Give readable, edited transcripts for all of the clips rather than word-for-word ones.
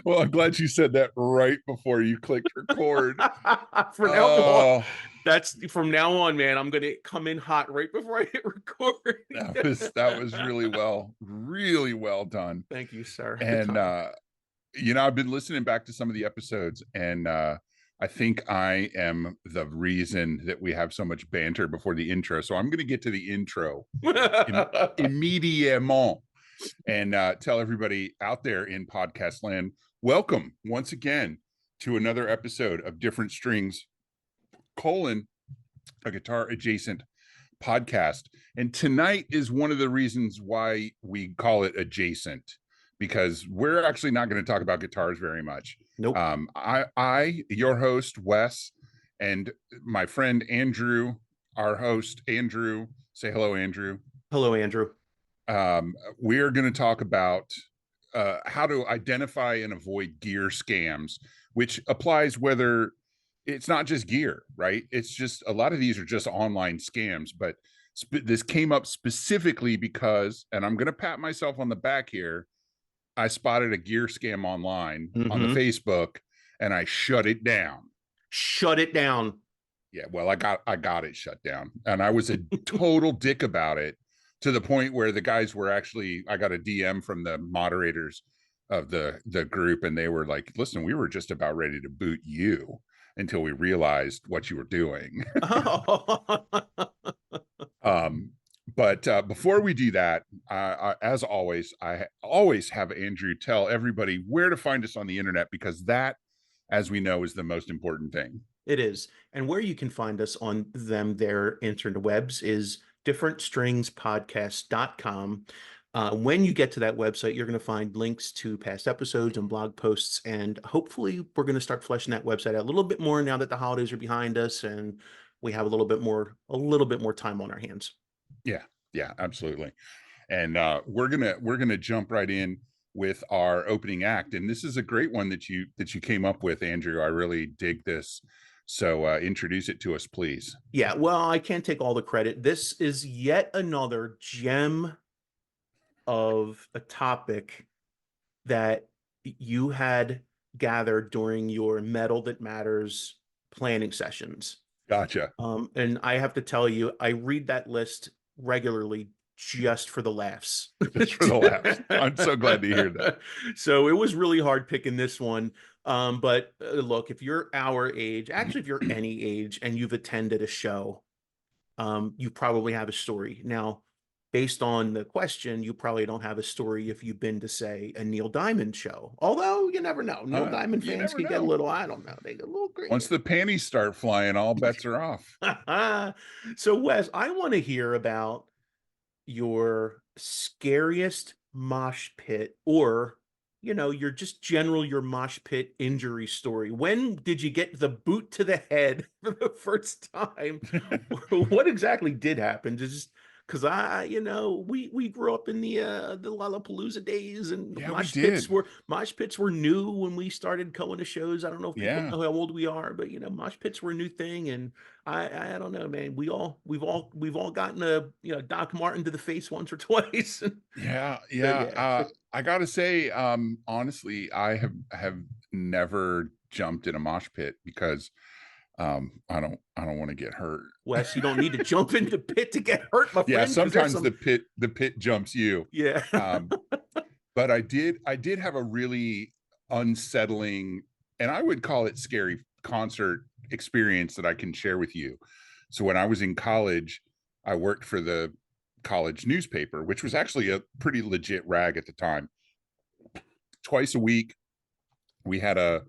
Well, I'm glad you said that right before you clicked record. From now on, Oh, from now on, man. I'm gonna come in hot right before I hit record. that was really well done. Thank you, sir. The And time. I've been listening back to some of the episodes, and I think I am the reason that we have so much banter before the intro. So I'm going to get to the intro immediately and tell everybody out there in podcast land, welcome once again to another episode of Different Strings, a guitar adjacent podcast. And tonight is one of the reasons why we call it adjacent, because we're actually not going to talk about guitars very much. Nope. Your host, Wes, and my friend Andrew, our host, Andrew. Say hello, Andrew. Hello, Andrew. We are going to talk about how to identify and avoid gear scams, which applies whether it's not just gear, right? It's just a lot of these are just online scams, but this came up specifically because, and I'm going to pat myself on the back here, I spotted a gear scam online on the Facebook and I shut it down. Shut it down. Yeah, well, I got it shut down, and I was a total dick about it, to the point where the guys were actually, I got a DM from the moderators of the group, and they were like, listen, we were just about ready to boot you until we realized what you were doing. Oh. But before we do that, as always, I always have Andrew tell everybody where to find us on the internet, because that, as we know, is the most important thing. It is. And where you can find us on their interwebs is differentstringspodcast.com. When you get to that website, you're going to find links to past episodes and blog posts. And hopefully we're going to start fleshing that website out a little bit more now that the holidays are behind us and we have a little bit more time on our hands. Yeah, absolutely. And we're gonna jump right in with our opening act, and this is a great one that you came up with, Andrew. I really dig this. So introduce it to us, please. Yeah, well, I can't take all the credit. This is yet another gem of a topic that you had gathered during your Metal That Matters planning sessions. Gotcha. And I have to tell you, I read that list regularly just for the laughs. Just for the laughs. I'm so glad to hear that. So it was really hard picking this one. But look, if you're our age, actually, if you're any age and you've attended a show, you probably have a story. Now, based on the question, you probably don't have a story if you've been to, say, a Neil Diamond show. Although you never know. Neil Diamond fans can get a little, I don't know, they get a little crazy. Once the panties start flying, all bets are off. So, Wes, I want to hear about your scariest mosh pit, or your mosh pit injury story. When did you get the boot to the head for the first time? What exactly did happen? Just because we grew up in the Lollapalooza days, and Yeah, we mosh did. mosh pits were new when we started going to shows. I don't know if people Yeah. know how old we are, but mosh pits were a new thing, and I don't know, man. We've all gotten a Doc Martin to the face once or twice. Yeah. Yeah. I gotta say, honestly, I have never jumped in a mosh pit because I don't want to get hurt. Wes, you don't need to jump into the pit to get hurt, my friend. Yeah, sometimes some... the pit jumps you. Yeah. But I did have a really unsettling, and I would call it scary, concert experience that I can share with you. So when I was in college, I worked for the college newspaper, which was actually a pretty legit rag at the time. Twice a week, we had a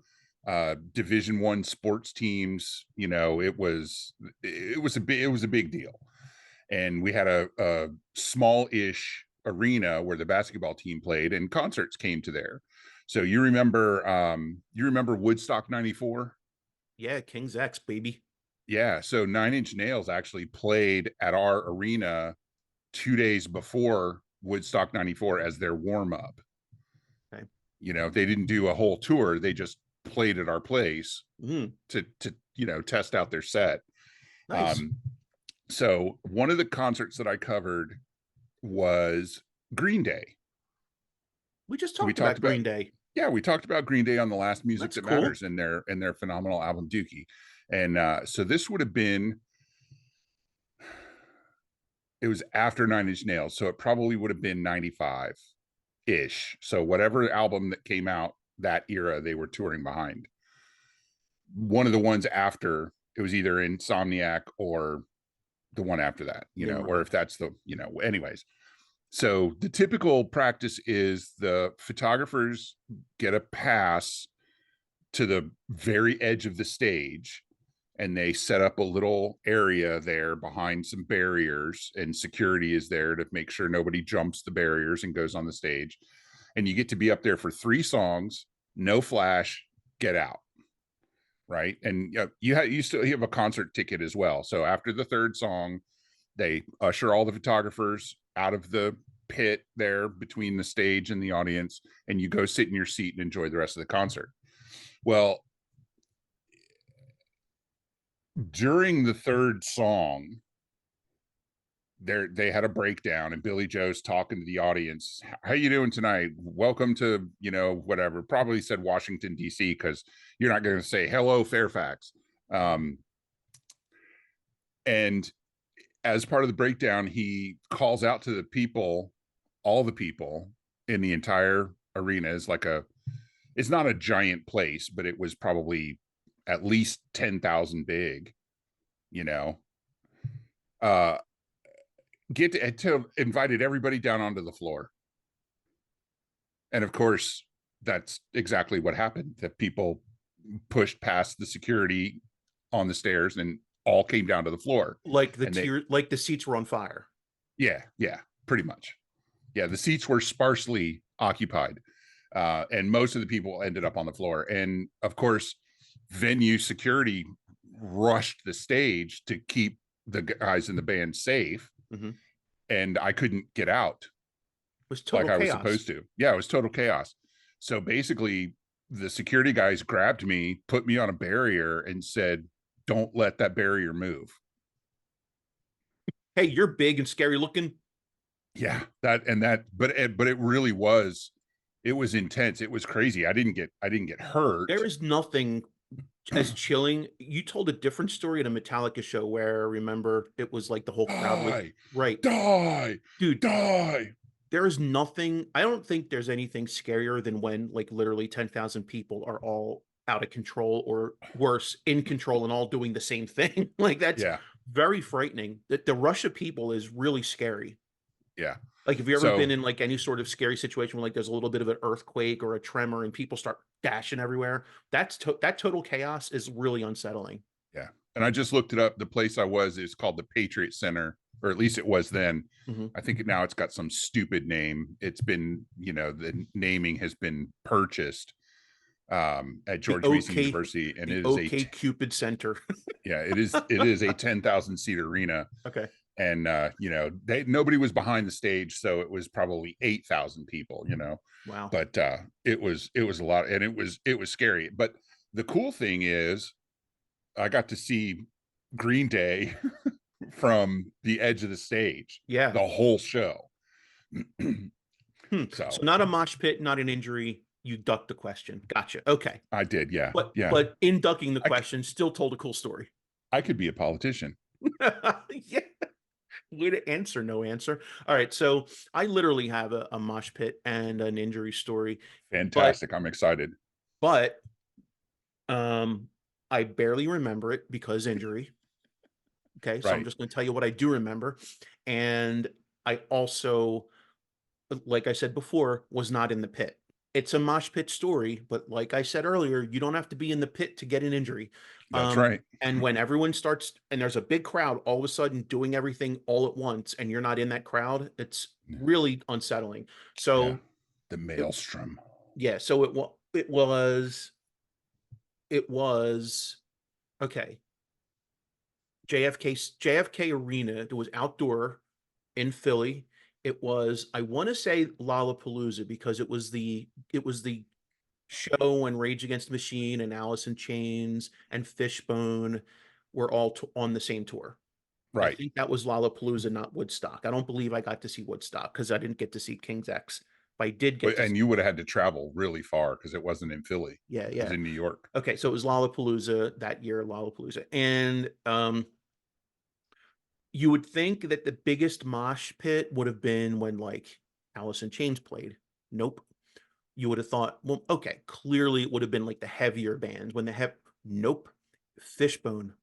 Division I sports teams. It was a big deal, and we had a small-ish arena where the basketball team played, and concerts came to there. So you remember Woodstock '94? Yeah, King's X, baby. Yeah, so Nine Inch Nails actually played at our arena 2 days before Woodstock '94 as their warm-up. Okay. They didn't do a whole tour. They just played at our place to test out their set. Nice. So one of the concerts that I covered was Green Day. We just talked about Green Day. Yeah, we talked about Green Day on the last Music That's That cool. Matters and their phenomenal album Dookie. And so this would have been, it was after Nine Inch Nails, so it probably would have been 95 ish. So whatever album that came out that era, they were touring behind. One of the ones after, it was either Insomniac or the one after that, or Nimrod. if that's the, anyways. So the typical practice is the photographers get a pass to the very edge of the stage, and they set up a little area there behind some barriers, and security is there to make sure nobody jumps the barriers and goes on the stage. And you get to be up there for 3 songs, no flash, get out. Right. And you still have a concert ticket as well. So after the third song, they usher all the photographers out of the pit there between the stage and the audience, and you go sit in your seat and enjoy the rest of the concert. Well, during the third song, they had a breakdown, and Billy Joe's talking to the audience. How you doing tonight? Welcome to, whatever. Probably said Washington D.C. because you're not going to say hello Fairfax. And as part of the breakdown, he calls out to the people, all the people in the entire arena. Is like it's not a giant place, but it was probably at least 10,000 big, you know. Uh, to invited everybody down onto the floor. And of course, that's exactly what happened. That people pushed past the security on the stairs and all came down to the floor. Like And like the seats were on fire. yeah, pretty much. Yeah, the seats were sparsely occupied. And most of the people ended up on the floor. And of course, venue security rushed the stage to keep the guys in the band safe. Mm-hmm. And I couldn't get out Was total like I was chaos. supposed to. Yeah, it was total chaos. So basically, the security guys grabbed me, put me on a barrier, and said, "Don't let that barrier move." Hey, you're big and scary looking. Yeah, but it really was. It was intense. It was crazy. I didn't get hurt. There is nothing as chilling. You told a different story at a Metallica show where, remember, it was like the whole crowd was Die, right. die, Dude, die. there is nothing. I don't think there's anything scarier than when like literally 10,000 people are all out of control, or worse, in control and all doing the same thing. Like that's Yeah, very frightening. That the rush of people is really scary. yeah. Like, have you ever been So in like any sort of scary situation where like there's a little bit of an earthquake or a tremor and people start dashing everywhere? That total chaos is really unsettling. yeah, and I just looked it up. The place I was is called the Patriot Center, or at least it was then. Mm-hmm. I think now it's got some stupid name. It's been, the naming has been purchased at The George Mason OK, University, and the it is OK Cupid Center. yeah, it is a 10,000 seat arena. Okay. And nobody was behind the stage, so it was probably 8,000 people, Wow. but it was a lot, and it was scary. But the cool thing is I got to see Green Day from the edge of the stage Yeah. the whole show. So So not a mosh pit, not an injury. You ducked the question. Gotcha. Okay. I did, yeah, But yeah. but in ducking the I, question, still told a cool story. I could be a politician. Yeah. Way to answer, no answer. All right. So I literally have a mosh pit and an injury story, but Fantastic. I'm excited. but um I barely remember it because injury. Okay. So I'm Right. just going to tell you what I do remember. And I also, like I said before, was not in the pit. It's a mosh pit story, but like I said earlier, you don't have to be in the pit to get an injury. That's right. And when everyone starts and there's a big crowd all of a sudden doing everything all at once and you're not in that crowd, it's really unsettling. Yeah. So The it, maelstrom. yeah, so it was okay. JFK Arena. It was outdoor in Philly. It was, I want to say, Lollapalooza, because it was the show when Rage Against the Machine and Alice in Chains and Fishbone were all on the same tour. I Right. think that was Lollapalooza, not Woodstock. I don't believe I got to see Woodstock because I didn't get to see King's X. But I did get to, And you would have had to travel really far because it wasn't in Philly. yeah, It was yeah. in New York. Okay, so it was Lollapalooza that year, Lollapalooza. And you would think that the biggest mosh pit would have been when like Alice in Chains played. Nope. You would have thought, well, okay, clearly it would have been like the heavier bands when nope. Fishbone.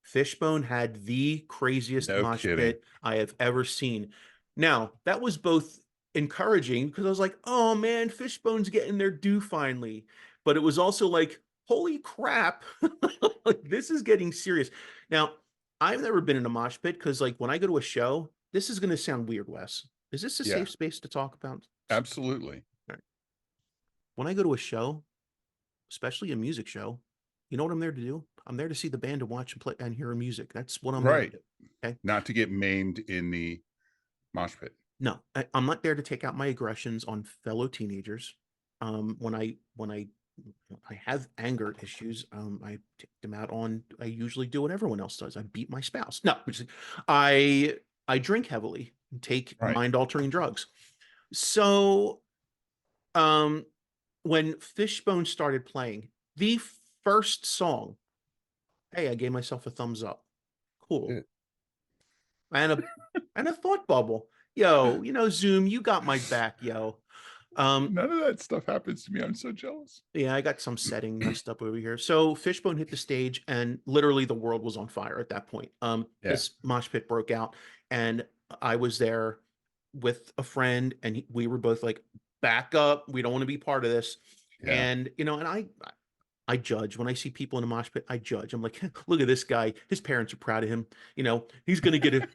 Fishbone had the craziest No mosh kidding. pit I have ever seen. Now, that was both encouraging because I was like, oh man, Fishbone's getting their due finally. But it was also like, holy crap, like this is getting serious. Now, I've never been in a mosh pit because like when I go to a show, this is going to sound weird, Wes. Is this a Yeah, safe space to talk about? absolutely. When I go to a show, especially a music show, you know what I'm there to do? I'm there to see the band and watch and play and hear music. That's what I'm there to Right. do. Okay. Not to get maimed in the mosh pit. No, I'm not there to take out my aggressions on fellow teenagers. When I have anger issues, I take them out on. I usually do what everyone else does. I beat my spouse. No, I I drink heavily and take Right. mind altering drugs. So um when Fishbone started playing, the first song, hey, I gave myself a thumbs up. Cool. It, And a thought bubble. Yo, Zoom, you got my back, yo. Um, none of that stuff happens to me. I'm so jealous. yeah, I got some setting messed up over here. So Fishbone hit the stage and literally the world was on fire at that point. Yeah. This mosh pit broke out and I was there with a friend and we were both like, back up. We don't want to be part of this. Yeah. And, and I judge when I see people in a mosh pit. I judge. I'm like, look at this guy. His parents are proud of him. He's gonna get a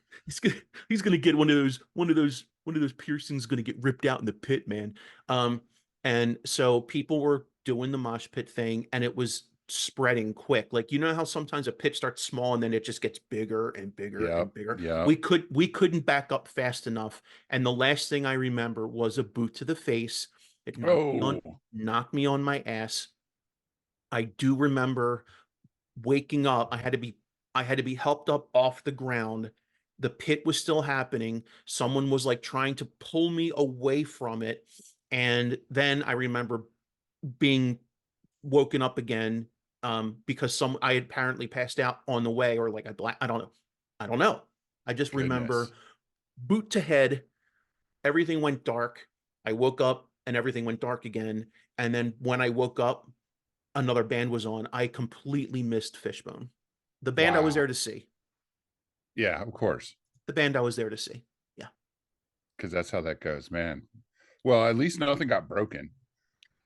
he's gonna get one of those piercings gonna get ripped out in the pit, man. And so people were doing the mosh pit thing, and it was spreading quick. Like how sometimes a pit starts small and then it just gets bigger and bigger Yep. and bigger. Yep. We couldn't back up fast enough, and the last thing I remember was a boot to the face. It Oh, knocked me on my ass. I do remember waking up. I had to be helped up off the ground. The pit was still happening. Someone was like trying to pull me away from it. And then I remember being woken up again because I had apparently passed out on the way or like I don't know. I don't know. I just remember goodness. boot to head, everything went dark. I woke up and everything went dark again. And then when I woke up, another band was on. I completely missed Fishbone. The band I was there Wow. to see. Yeah, of course. The band I was there to see. Yeah. Because that's how that goes, man. Well, at least nothing got broken.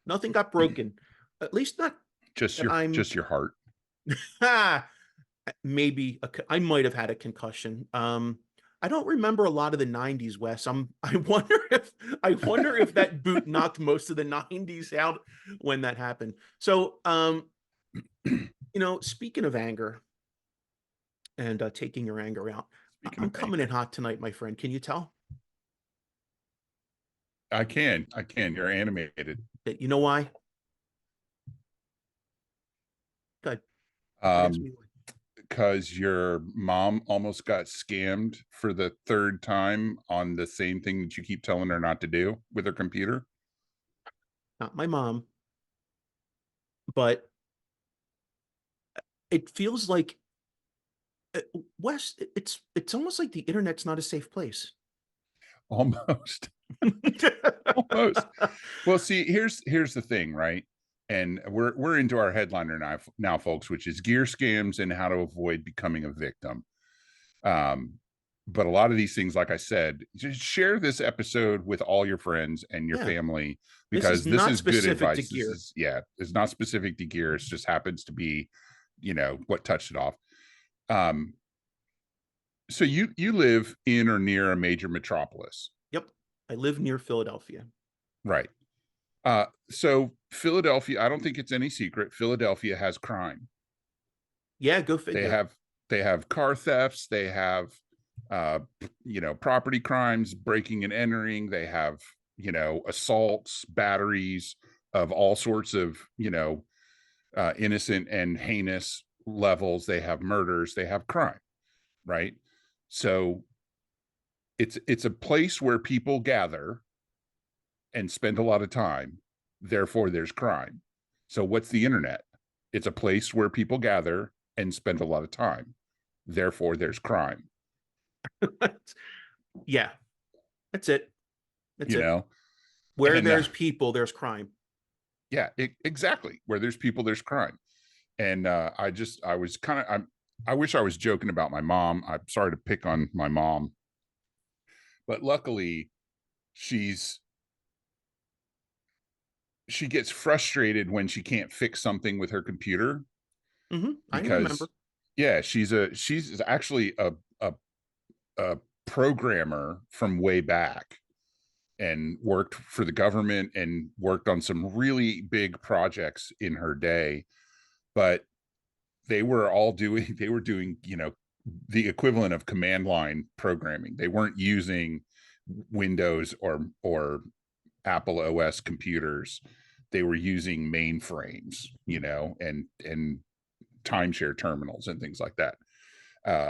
Nothing got broken. At least not Just that your I'm just your heart. ah, maybe I might have had a concussion. I don't remember a lot of the 90s, Wes. I wonder if that boot knocked most of the 90s out when that happened. So speaking of anger and taking your anger out, Speaking I'm of coming in anger, hot tonight, my friend. Can you tell? I can. You're animated. You know why? Good. Ask Um, me why. because your mom almost got scammed for the third time on the same thing that you keep telling her not to do with her computer. Not my mom, but it feels like uh, Wes. It's almost like the internet's not a safe place. Almost. Almost. Well, see, here's the thing, right? And we're into our headliner now, folks, which is gear scams and how to avoid becoming a victim. Um, but a lot of these things, like I said, just share this episode with all your friends and your Yeah, family this is because this not is good specific to advice. This gear. is it's not specific to gear. It just happens to be, what touched it off. Um, so you live in or near a major metropolis, Yep, I live near Philadelphia. right? So Philadelphia, I don't think it's any secret. Philadelphia has crime. Yeah, go They figure. have they have car thefts. They have property crimes, breaking and entering. They have assaults, batteries of all sorts of innocent and heinous levels. They have murders. They have crime. Right. So it's a place where people gather and spend a lot of time, therefore there's crime. So what's the internet? It's a place where people gather and spend a lot of time, therefore there's crime. Yeah, that's it. That's You it. know, Where and there's people, there's crime. yeah, exactly. Where there's people, there's crime. And I was kind of, I wish I was joking about my mom. I'm sorry to pick on my mom, but luckily she's she gets frustrated when she can't fix something with her computer I remember. because yeah, she's actually a programmer from way back and worked for the government and worked on some really big projects in her day, but they were doing, the equivalent of command line programming. They weren't using Windows or Apple OS computers. They were using mainframes, and timeshare terminals and things like that.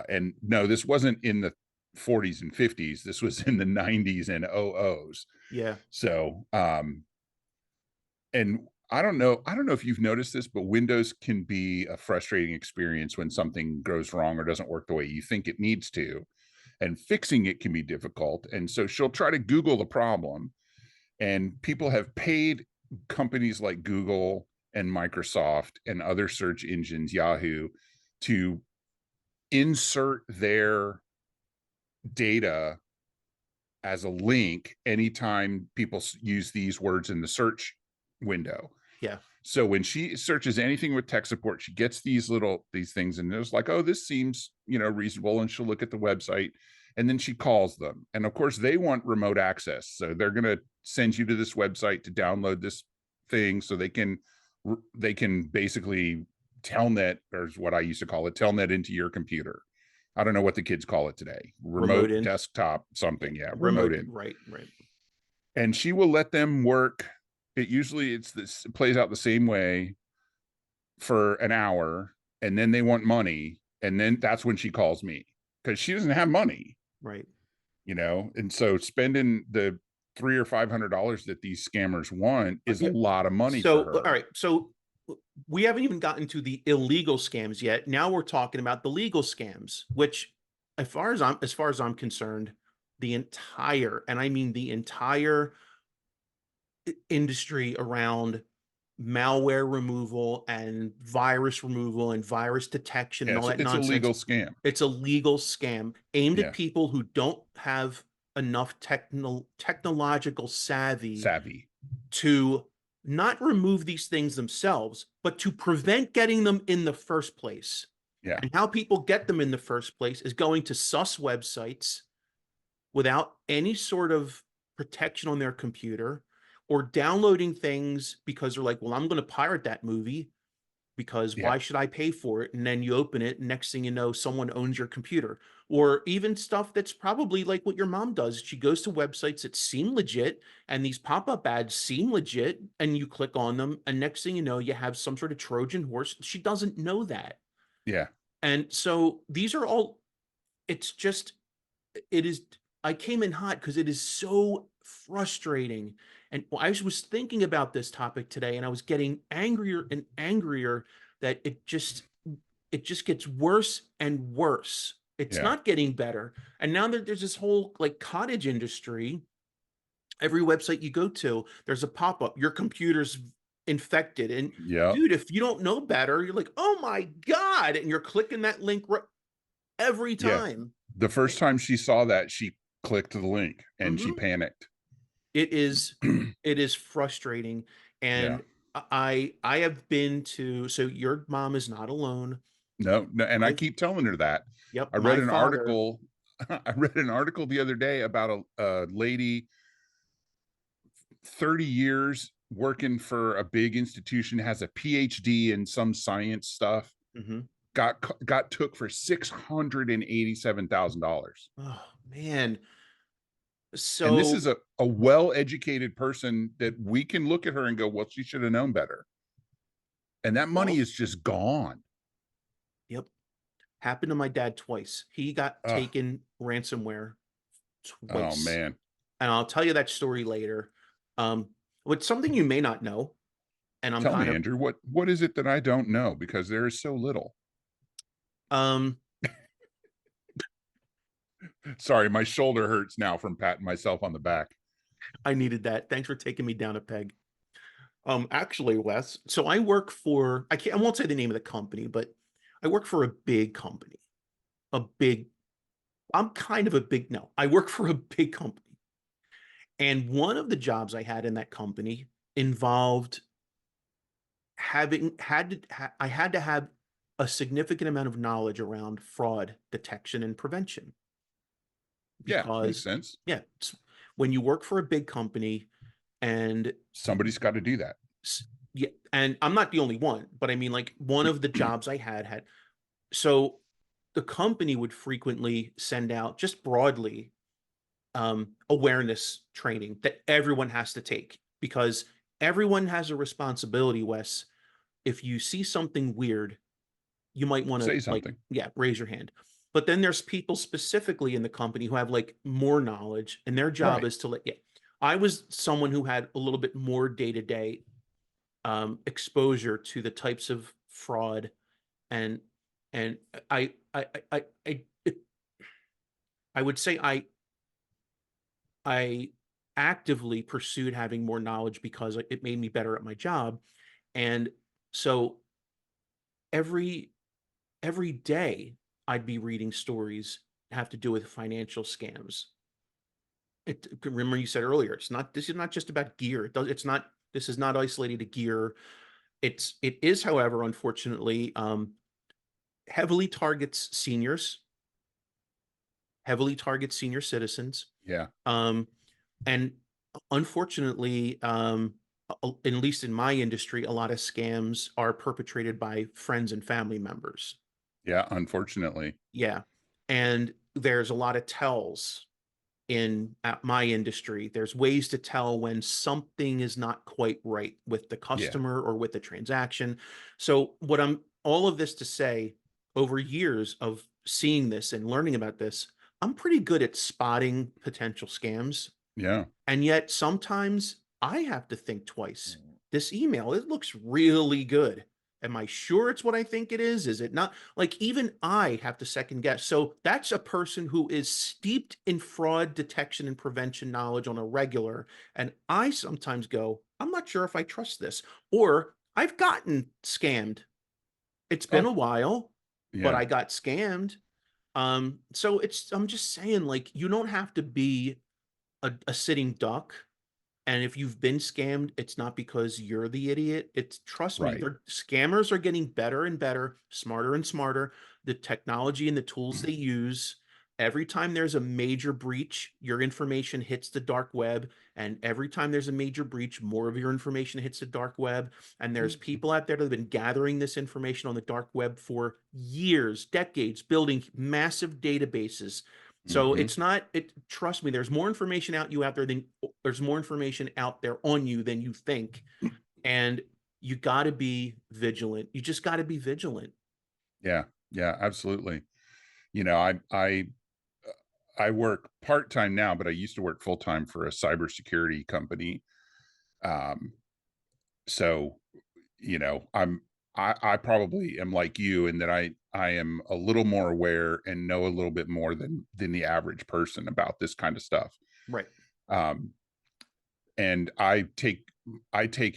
And no, this wasn't in the 40s and 50s. This was in the 90s and 00s. Yeah. So, and I don't know if you've noticed this, but Windows can be a frustrating experience when something goes wrong or doesn't work the way you think it needs to. And fixing it can be difficult. And so she'll try to Google the problem, and people have paid companies like Google and Microsoft and other search engines, Yahoo, to insert their data as a link anytime people use these words in the search window. Yeah. So when she searches anything with tech support, she gets these things, and it's like, oh, this seems, reasonable. And she'll look at the website, and then she calls them. And of course, they want remote access. So they're going to send you to this website to download this thing so they can basically telnet, or what I used to call it, telnet into your computer. I don't know what the kids call it today. Remote Remote in. desktop something. Yeah. Yeah, remote in. Right. Right. And she will let them work. It plays out the same way for an hour, and then they want money, and then that's when she calls me because she doesn't have money, Right. and so spending the $300 or $500 that these scammers want is a Yeah. lot of money for So, all her. right. So we haven't even gotten to the illegal scams yet. Now we're talking about the legal scams, which, as far as I'm concerned, the entire, and I mean the entire industry around malware removal and virus removal and virus detection and Yeah, all that it's a legal nonsense. scam. It's a legal scam aimed at Yeah, people who don't have enough technological savvy savvy. to not remove these things themselves, but to prevent getting them in the first place. Yeah, And how people get them in the first place is going to sus websites without any sort of protection on their computer, or downloading things because they're like, well, I'm going to pirate that movie because yeah, why should I pay for it? And then you open it, and next thing you know, someone owns your computer. Or even stuff that's probably like what your mom does. She goes to websites that seem legit, and these pop-up ads seem legit, and you click on them, and next thing you know, you have some sort of Trojan horse. She doesn't know that. yeah, And so these are all, it's just, it is, I came in hot because it is so frustrating. And I was thinking about this topic today, and I was getting angrier and angrier that it just gets worse and worse. It's yeah, not getting better. And now that there's this whole like cottage industry, every website you go to, there's a pop-up, your computer's infected. And yeah, dude, if you don't know better, you're like, oh my God. And you're clicking that link every yeah. time. The first time she saw that, she clicked the link and she Mhm. panicked. It is it is frustrating. Yeah. And I have been to, so your mom is not alone. No, no, and I I've keep telling her that. Yep, I read my an father. article. I read an article the other day about a lady, 30 years working for a big institution, has a PhD in some science stuff, Mhm. got took for $687,000. Oh man. And this So is a well-educated person that we can look at her and go, well, she should have known better. And that money well, is just gone. yep. Happened to my dad twice. He got Oh, taken ransomware oh twice. man. And I'll tell you that story later. Um, what's something you may not know, and I'm Tell kind me, of Andrew, what is it that I don't know? Because there is so little. um Sorry, my shoulder hurts now from patting myself on the back. I needed that. Thanks for taking me down a peg. Actually, Wes, so I work for I won't say the name of the company, but I work for a big company. A big I'm kind of a big no, I work for a big company. And one of the jobs I had in that company involved I had to have a significant amount of knowledge around fraud detection and prevention Yeah, makes because sense. yeah, when you work for a big company and Somebody's got to do that. yeah, and I'm not the only one, but I mean like one of the jobs I had so the company would frequently send out just broadly awareness training that everyone has to take because everyone has a responsibility, Wes. If you see something weird, you might want to Say like, something. yeah, raise your hand. But then there's people specifically in the company who have like more knowledge, and their job Right. is to let, yeah. I was someone who had a little bit more day to day exposure to the types of fraud and and I would say I actively pursued having more knowledge because it made me better at my job. And so every every day I'd be reading stories that have to do with financial scams. Remember you said earlier, this is not just about gear. It's not this is not isolated to gear. It is, however, unfortunately, heavily targets seniors, heavily targets senior citizens. Yeah. Um, and unfortunately, at least in my industry, a lot of scams are perpetrated by friends and family members. Yeah. Unfortunately. Yeah. And there's a lot of tells in at my industry. There's ways to tell when something is not quite right with the Yeah. customer or with the transaction. So, what I'm all of this to say, over years of seeing this and learning about this, I'm pretty good at spotting potential scams. Yeah. And yet sometimes I have to think twice. This email, it looks really good. Am I sure it's what I think it is? Is it not? Like, even I have to second guess. So that's a person who is steeped in fraud detection and prevention knowledge on a regular. And I sometimes go, I'm not sure if I trust this. Or I've gotten scammed. It's been Oh, a while, but yeah. I got scammed. So I'm just saying, like, you don't have to be a sitting duck. And if you've been scammed, it's not because you're the idiot. It's trust me, Right. their scammers are getting better and better, smarter and smarter. The technology and the tools they use. Every time there's a major breach, your information hits the dark web. And every time there's a major breach, more of your information hits the dark web. And there's people out there that have been gathering this information on the dark web for years, decades, building massive databases. So Mm-hmm. it's not it trust me, there's more information out there on you than you think. And you got to be vigilant. You just got to be vigilant. Yeah. Yeah. Absolutely. You know, I work part time now, but I used to work full time for a cybersecurity company. Um, so I probably am like you in that I am a little more aware and know a little bit more than the average person about this kind of stuff. Right. Um, and I take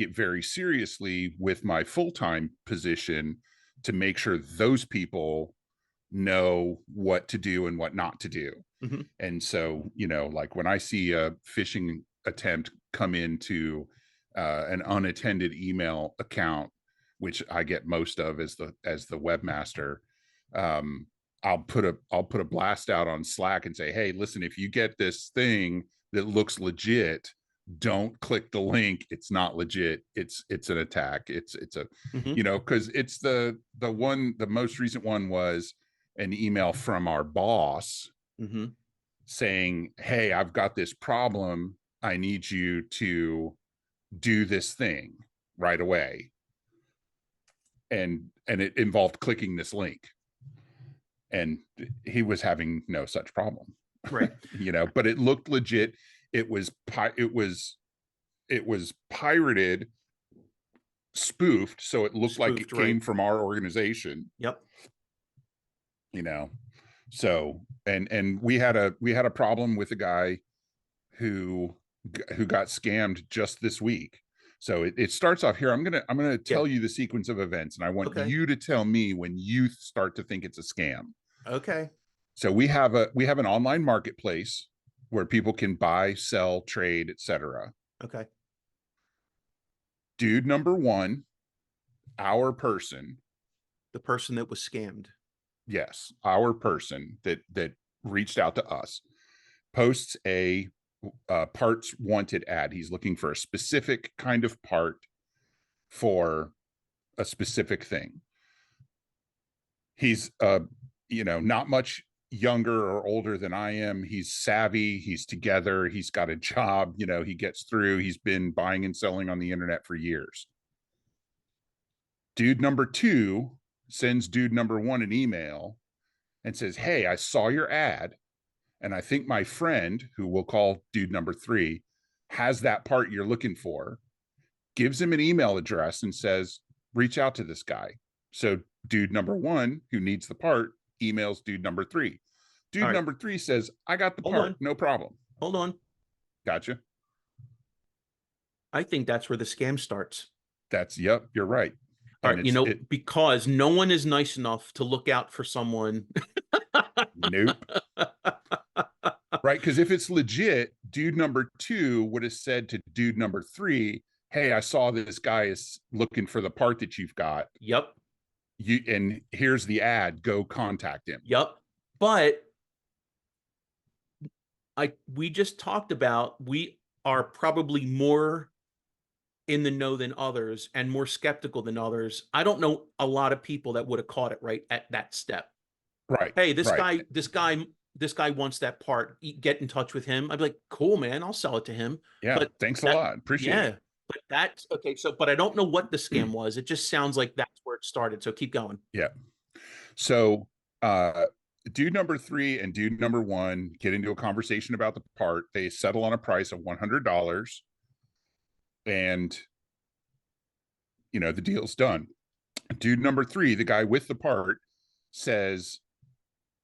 it very seriously with my full-time position to make sure those people know what to do and what not to do. Hmm. And so, like when I see a phishing attempt come into an unattended email account, which I get most of as the webmaster, um, I'll put a blast out on Slack and say, hey, listen, if you get this thing that looks legit, don't click the link. It's not legit. It's an attack. It's a, Hmm. because it's the most recent one was an email from our boss Hmm. saying, hey, I've got this problem. I need you to do this thing right away. And it involved clicking this link. And he was having no such problem. Right. But it looked legit. It was it was pirated, spoofed, so it looked like Spoofed, it right? came from our organization, Yep. you know. So and we had a problem with a guy who got scammed just this week. So it starts off here. I'm gonna Yeah. tell you the sequence of events, and I want Okay. you to tell me when you start to think it's a scam. Okay. So we have an online marketplace where people can buy, sell, trade, etc. Okay. Dude number one, our person, The person that was scammed. yes, our person that reached out to us, posts a parts wanted ad. He's looking for a specific kind of part for a specific thing. He's not much younger or older than I am. He's savvy, he's together, he's got a job, he gets through. He's been buying and selling on the internet for years. Dude number two sends dude number one an email and says, "Hey, I saw your ad, and I think my friend, who we'll call dude number three, has that part you're looking for." Gives him an email address and says, "Reach out to this guy." So dude number one, who needs the part, emails dude number three. All Dude right. number three says, "I got the Hold part, on. no problem." Hold on. Gotcha. I think that's where the scam starts. Yep, you're right. All And right, it's it because no one is nice enough to look out for someone. nope. Right. Because if it's legit, dude number two would have said to dude number three, "Hey, I saw this guy is looking for the part that you've got. Yep. And here's the ad. Go contact him." Yep. But we just talked about we are probably more in the know than others and more skeptical than others. I don't know a lot of people that would have caught it right at that step. Right. Hey, Right. this guy wants that part. Get in touch with him. I'd be like, cool, man, I'll sell it to him. Yeah. But Thanks a that, lot. Appreciate it. yeah, but that's okay. So, but I don't know what the scam was. It just sounds like that's where it started. So keep going. Yeah. So dude number three and dude number one get into a conversation about the part. They settle on a price of $100, and the deal's done. Dude number three, the guy with the part, says,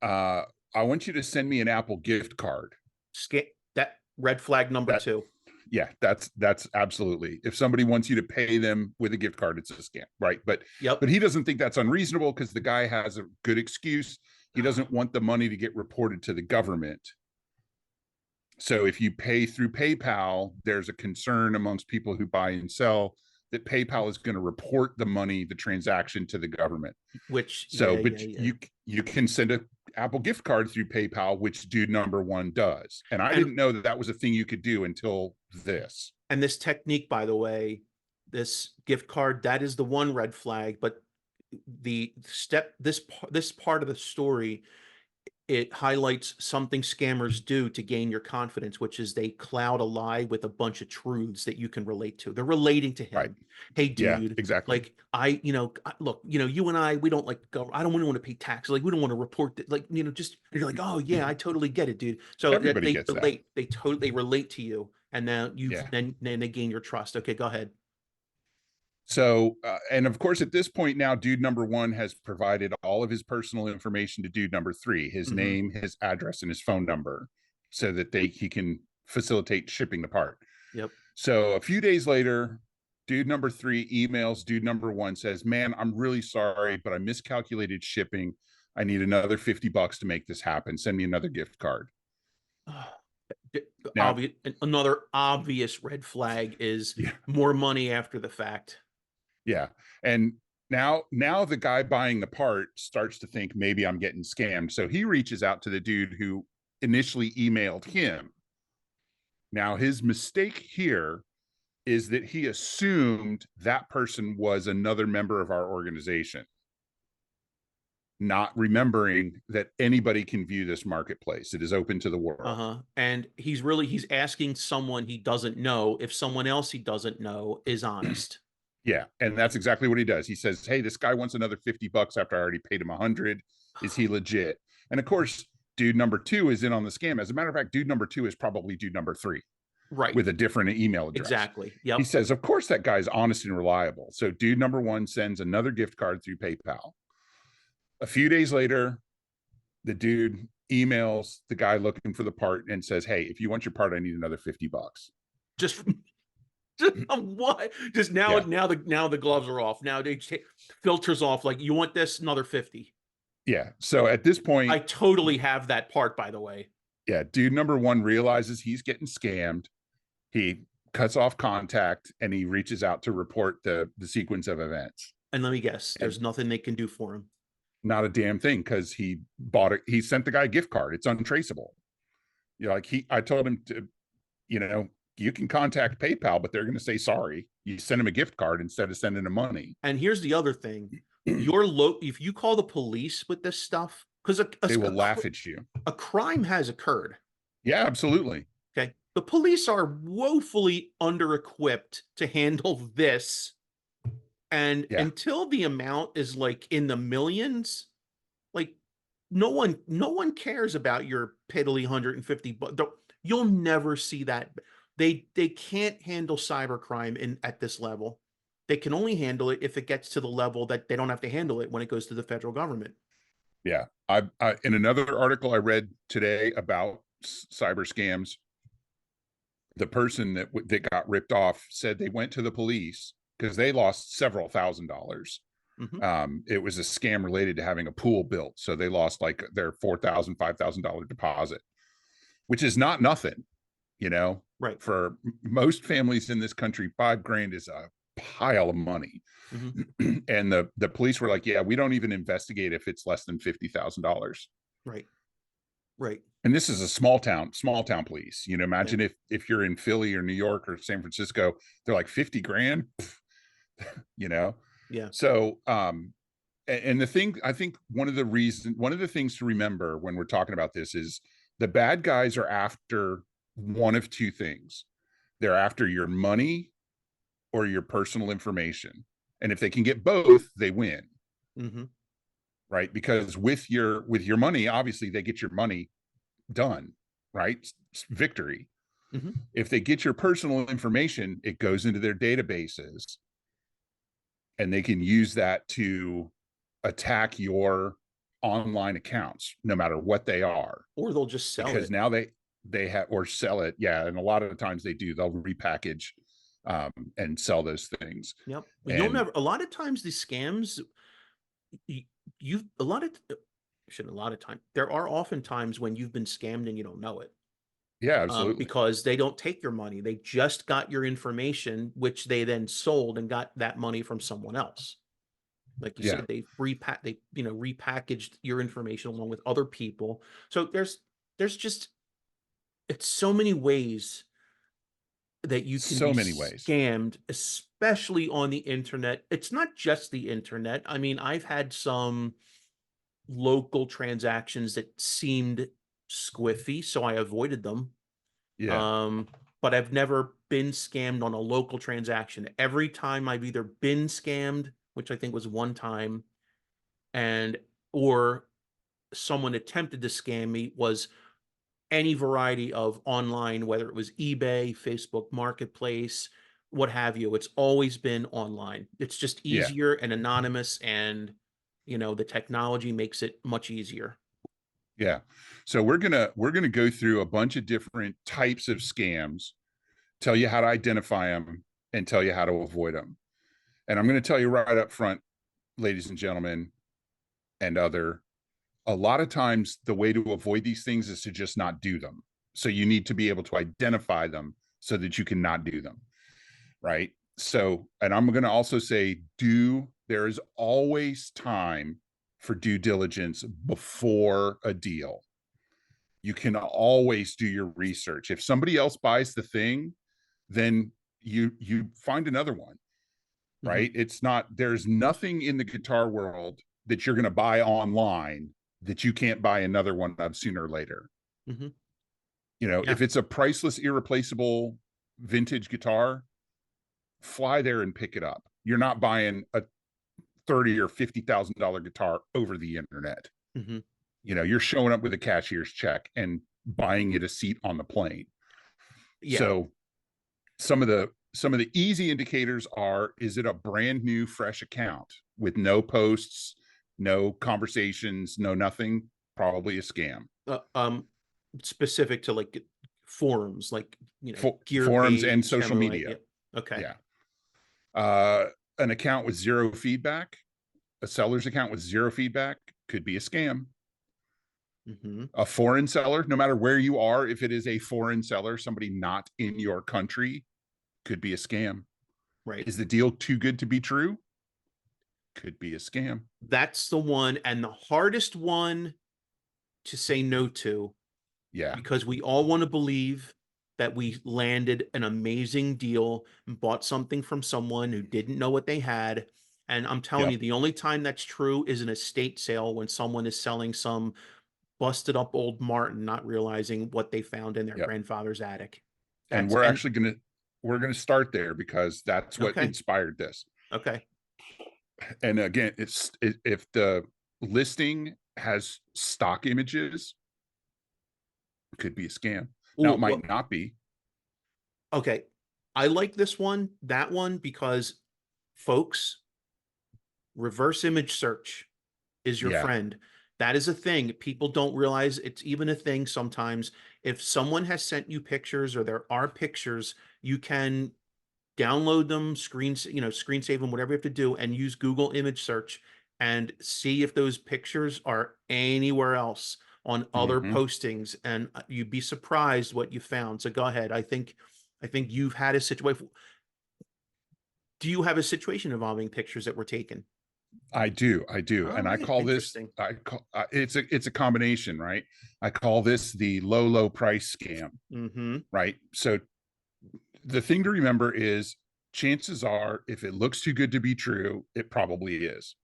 "I want you to send me an Apple gift card." That red flag number That two. Yeah, that's absolutely. If somebody wants you to pay them with a gift card, it's a scam, right? But Yep. but he doesn't think that's unreasonable because the guy has a good excuse. He doesn't want the money to get reported to the government. So if you pay through PayPal, there's a concern amongst people who buy and sell that PayPal is going to report the money, the transaction, to the government. Which, So, yeah, but yeah, yeah. you can send a Apple gift card through PayPal, which dude number one does. And I And didn't know that was a thing you could do until this. and this technique, by the way, this gift card, that is the one red flag. But this part of the story, it highlights something scammers do to gain your confidence, which is they cloud a lie with a bunch of truths that you can relate to. They're relating to Right. him. Hey, Yeah, dude, exactly. like look, you and I, we don't like go. I don't want to pay tax. Like we don't want to report that. Like just and you're like, oh yeah, I totally get it, dude. So that Everybody gets that. they totally relate to you, and now Yeah. then they gain your trust. Okay, go ahead. So, and of course, at this point now, dude number one has provided all of his personal information to dude number three, his Mm-hmm. name, his address, and his phone number, so that he can facilitate shipping the part. Yep. So a few days later, dude number three emails dude number one, says, "Man, I'm really sorry, but I miscalculated shipping. I need another $50 to make this happen. Send me another gift card." Now, Obvious. Another obvious red flag is yeah, more money after the fact. yeah. And now the guy buying the part starts to think maybe I'm getting scammed. So he reaches out to the dude who initially emailed him. Now, his mistake here is that he assumed that person was another member of our organization, not remembering that anybody can view this marketplace. It is open to the world. And he's asking someone he doesn't know if someone else he doesn't know is honest. Yeah, and that's exactly what he does. He says, "Hey, this guy wants another $50 after I already paid him 100. Is he legit?" And of course, dude number two is in on the scam. As a matter of fact, dude number two is probably dude number three. Right. with a different email address. Exactly. He Yep. says, of course, that guy's honest and reliable. So dude number one sends another gift card through PayPal. A few days later, the dude emails the guy looking for the part and says, hey, if you want your part, I need another $50. Just what? Just Yeah. now the gloves are off. Now they filters off. Like, you want this, another 50. Yeah. So at this point, I totally have that part, by the way. yeah, dude number one realizes he's getting scammed. He cuts off contact and he reaches out to report the sequence of events. And let me guess, And there's nothing they can do for him. not a damn thing, because he bought it. He sent the guy a gift card. It's untraceable. You know, like I told him to, you know, you can contact PayPal, but they're going to say sorry. You send him a gift card instead of sending him money. And here's the other thing: if you call the police with this stuff, because they will laugh at you. A crime has occurred. Yeah, absolutely. Okay, the police are woefully under-equipped to handle this, and until the amount is like in the millions, like no one cares about your piddly 150. But you'll never see that. They can't handle cybercrime at this level. They can only handle it if it gets to the level that they don't have to handle it when it goes to the federal government. Yeah. I in another article I read today about cyber scams, the person that got ripped off said they went to the police because they lost several $1,000s. It was a scam related to having a pool built. So they lost like their $4,000, $5,000 deposit, which is not nothing, you know, right? For most families in this country, $5,000 is a pile of money. And the police were like, yeah, we don't even investigate if it's less than $50,000. Right. Right. And this is a small town police. You know, imagine if you're in Philly or New York or San Francisco, they're like 50 grand, you know? Yeah. So, and the thing, I think one of the things to remember when we're talking about this is the bad guys are after one of two things. They're after your money or your personal information. And if they can get both, they win. Right? Because with your money, obviously they get your money done, right? It's victory. If they get your personal information, it goes into their databases and they can use that to attack your online accounts, no matter what they are. Or they'll just sell it. Because now they have, or sell it. Yeah. And a lot of the times they'll repackage and sell those things. Yep. You'll never, a lot of times these scams, there are often times when you've been scammed and you don't know it. Yeah, absolutely. Because they don't take your money. They just got your information, which they then sold and got that money from someone else. Like you said, they repackaged your information along with other people. So there's just, it's so many ways that you can be scammed, especially on the internet. It's not just the internet. I mean, I've had some local transactions that seemed squiffy, so I avoided them. But I've never been scammed on a local transaction. Every time I've either been scammed, which I think was one time, or someone attempted to scam me, was any variety of online, whether it was eBay, Facebook Marketplace, what have you. It's always been online. It's just easier and anonymous, and the technology makes it much easier. Yeah. So we're gonna go through a bunch of different types of scams, tell you how to identify them, and tell you how to avoid them. And I'm going to tell you right up front, ladies and gentlemen, a lot of times the way to avoid these things is to just not do them. So you need to be able to identify them so that you can not do them. Right. So, and I'm going to also say, there is always time for due diligence before a deal. You can always do your research. If somebody else buys the thing, then you find another one, right? There's nothing in the guitar world that you're going to buy online that you can't buy another one of sooner or later. If it's a priceless, irreplaceable vintage guitar, fly there and pick it up. You're not buying a $30,000 or $50,000 guitar over the internet. You're showing up with a cashier's check and buying it a seat on the plane. So Some of the easy indicators are: is it a brand new fresh account with no posts, no conversations, no nothing? Probably a scam. Uh, um, Specific to like forums, like gear Forums and page, social demo light. media. Yep. Okay. Yeah. uh an account with zero feedback, a seller's account with zero feedback, could be a scam. Mm-hmm. A foreign seller, no matter where you are, if it is a foreign seller, somebody not in your country, could be a scam. Right. Is the deal too good to be true? Could be a scam. That's the one, and the hardest one to say no to, Yeah. because we all want to believe that we landed an amazing deal and bought something from someone who didn't know what they had. And I'm telling you, Yep. the only time that's true is an estate sale, when someone is selling some busted up old Martin, not realizing what they found in their Yep. grandfather's attic. And That's and we're gonna start there because that's what Okay. inspired this. Okay. And again, if the listing has stock images, it could be a scam. Now, Ooh, it might not be. okay. I like this one, that one, because folks, reverse image search is your Yeah. friend. That is a thing. People don't realize it's even a thing sometimes. If someone has sent you pictures, or there are pictures, you can download them, screen save them, whatever you have to do, and use Google image search and see if those pictures are anywhere else on other Mm-hmm. postings, and you'd be surprised what you found. So go ahead. I think you've had a situation. Do you have a situation involving pictures that were taken? I do, All and I right, call this. interesting. I call it's a combination, right? I call this the low price scam, Mm-hmm. right? So the thing to remember is, chances are, if it looks too good to be true, it probably is.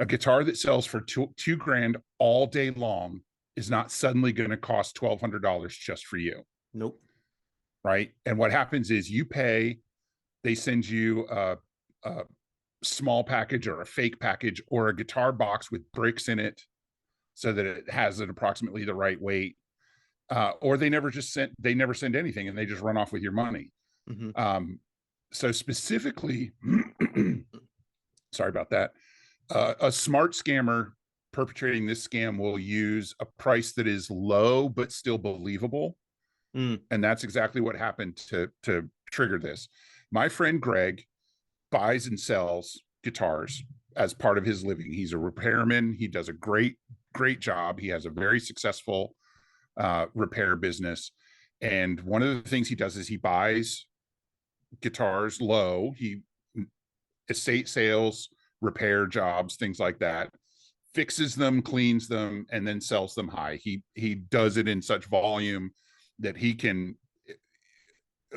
A guitar that sells for two grand all day long is not suddenly going to cost $1,200 just for you, Nope. right? And what happens is, you pay, they send you a small package or a fake package or a guitar box with bricks in it so that it has it approximately the right weight. Or they never send anything, and they just run off with your money. Mm-hmm. So specifically, sorry about that. A smart scammer perpetrating this scam will use a price that is low but still believable. Mm. And that's exactly what happened to trigger this. My friend Greg buys and sells guitars as part of his living. He's a repairman. He does a great job. He has a very successful repair business. And one of the things he does is he buys guitars low. He estate sales, repair jobs, things like that, fixes them, cleans them, and then sells them high. He does it in such volume that he can,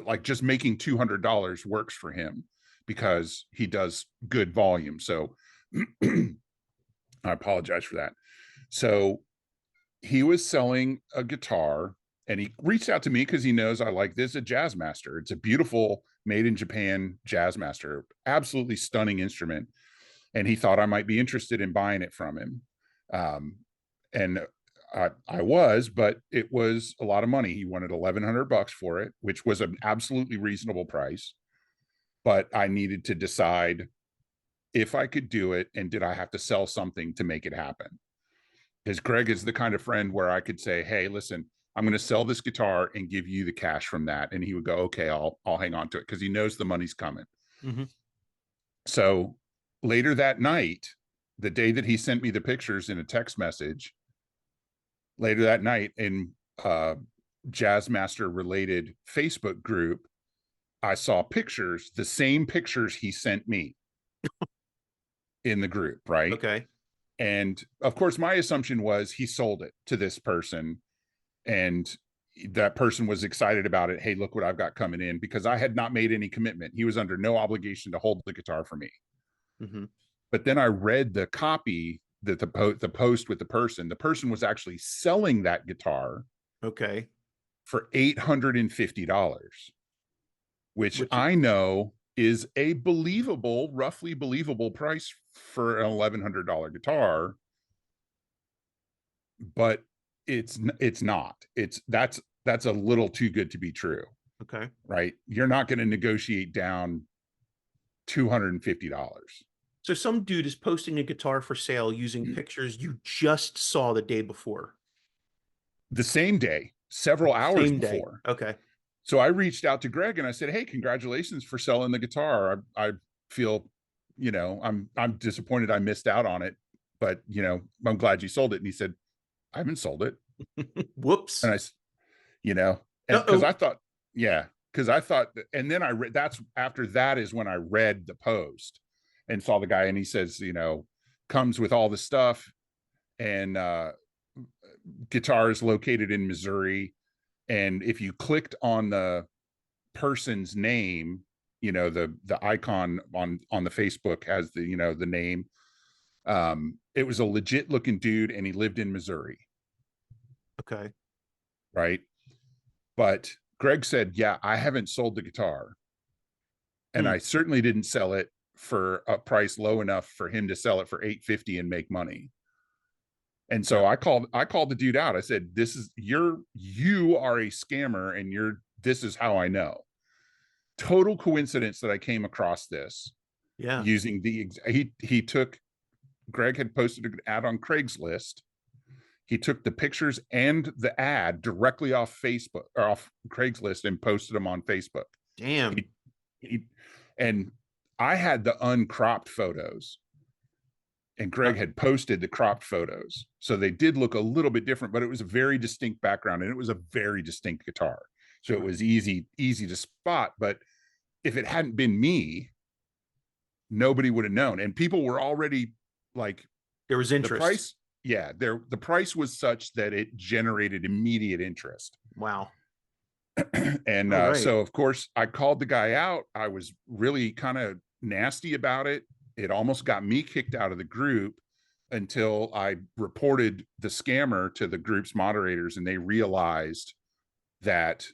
like, just making $200 works for him because he does good volume. So I apologize for that. So he was selling a guitar, and he reached out to me because he knows I like this, a Jazzmaster. It's a beautiful made in Japan Jazzmaster, absolutely stunning instrument. And he thought I might be interested in buying it from him. And I was, but it was a lot of money. He wanted $1,100 for it, which was an absolutely reasonable price. But I needed to decide if I could do it, and did I have to sell something to make it happen. Because Greg is the kind of friend where I could say, "Hey, listen, I'm going to sell this guitar and give you the cash from that," and he would go, "Okay, I'll hang on to it," because he knows the money's coming. Mm-hmm. So later that night, the day that he sent me the pictures in a text message, later that night in Jazzmaster related Facebook group, I saw pictures, the same pictures he sent me in the group, right? Okay. And of course, my assumption was he sold it to this person, and that person was excited about it. Hey, look what I've got coming in, because I had not made any commitment. He was under no obligation to hold the guitar for me. Mm-hmm. But then I read the copy that the post with the person was actually selling that guitar Okay. for $850, which Which I know is a roughly believable price for an $1,100 guitar. But it's not. That's a little too good to be true. Okay. right? You're not going to negotiate down $250. So some dude is posting a guitar for sale using pictures you just saw the day before. The same day, several hours Same day. before. Okay. So I reached out to Greg and I said, "Hey, congratulations for selling the guitar. I feel, I'm disappointed I missed out on it, but I'm glad you sold it." And he said, "I haven't sold it." And Whoops. I, and because I Uh-oh. thought, yeah, because I thought, and then I read, that's after that is when I read the post and saw the guy, and he says, comes with all the stuff, and guitar is located in Missouri. And if you clicked on the person's name, the icon on the Facebook has the name. It was a legit looking dude, and he lived in Missouri, Okay. right? But Greg said, "Yeah, I haven't sold the guitar, and Hmm. I certainly didn't sell it for a price low enough for him to sell it for $850 and make money." And Yeah. so I called the dude out. I said, you are a scammer, and this is how I know. Total coincidence that I came across this Yeah. using he took Greg had posted an ad on Craigslist. He took the pictures and the ad directly off Facebook or off Craigslist and posted them on Facebook. Damn. He, he and I had the uncropped photos, and Uh, Greg had posted the cropped photos. So they did look a little bit different, but it was a very distinct background, and it was a very distinct guitar. So it was easy to spot. But if it hadn't been me, nobody would have known. And people were already like, there was the interest. price, yeah, the price was such that it generated immediate interest. Wow. And All right. so of course I called the guy out. I was really kind of nasty about it. It almost got me kicked out of the group until I reported the scammer to the group's moderators, and they realized that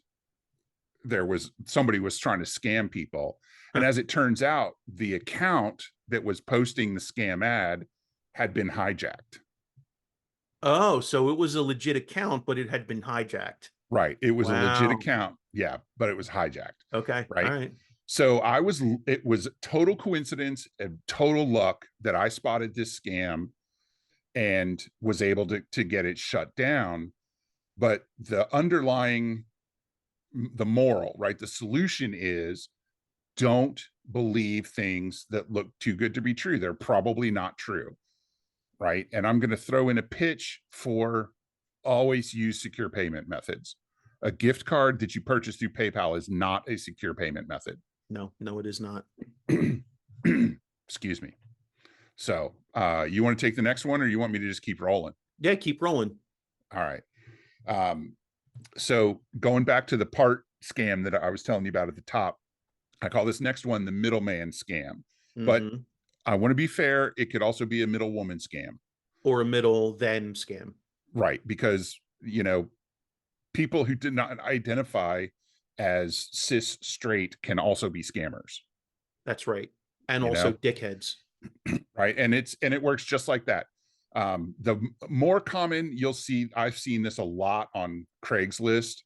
somebody was trying to scam people. And Huh. as it turns out, the account that was posting the scam ad had been hijacked. Oh, so it was a legit account, but it had been hijacked. Right. It was a legit Wow. account. Yeah, but it was hijacked. Okay. All Right. right. So it was total coincidence and total luck that I spotted this scam and was able to get it shut down. But the moral, right? The solution is, don't believe things that look too good to be true. They're probably not true. Right. And I'm going to throw in a pitch for always use secure payment methods. A gift card that you purchase through PayPal is not a secure payment method. No, no, it is not. Excuse me. So you want to take the next one, or you want me to just keep rolling? Yeah, keep rolling. All right. So going back to the part scam that I was telling you about at the top, I call this next one the middleman scam. But Hmm. I want to be fair. It could also be a middle woman scam. Or a middle then scam. Right. Because, people who did not identify as cis straight can also be scammers, That's right. And you also know, dickheads. right. And it works just like that. The more common I've seen this a lot on Craigslist,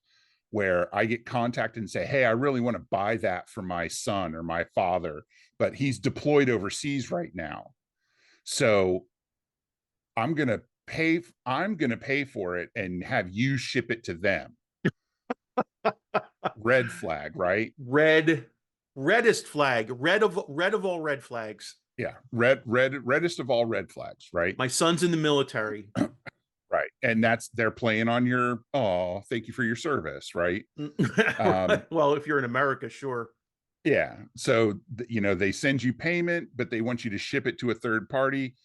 where I get contacted and say, "Hey, I really want to buy that for my son or my father, but he's deployed overseas right now. So I'm going to pay for it and have you ship it to them." Red flag, right? Reddest flag. Red of all red flags. Yeah. Reddest of all red flags, right? My son's in the military. Right. And they're playing on your, "Oh, thank you for your service," right? Well, if you're in America, sure. Yeah. So, they send you payment, but they want you to ship it to a third party.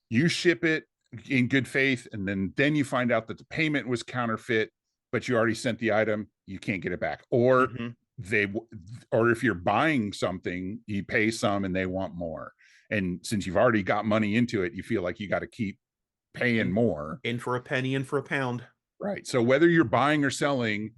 You ship it in good faith, and then you find out that the payment was counterfeit, but you already sent the item. You can't get it back. Or Hmm. if you're buying something, you pay some and they want more. And since you've already got money into it, you feel like you got to keep paying In, more. in for a penny, in for a pound. Right. So whether you're buying or selling,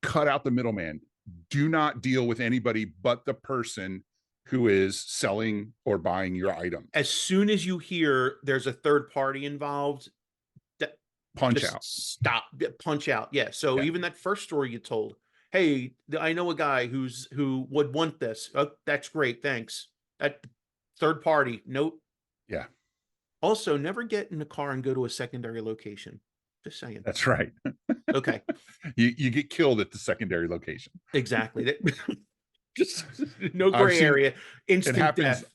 cut out the middleman. Do not deal with anybody but the person who is selling or buying your item. As soon as you hear there's a third party involved, Punch just out. stop, punch out. Yeah. So Yeah. even that first story you told, Hey, I know a guy who would want this. Oh, that's great, thanks. That third party, nope. Yeah, Also, never get in the car and go to a secondary location. Just saying. that's right. Okay, You get killed at the secondary location. exactly. Just no I've gray seen area, it instant happens. death.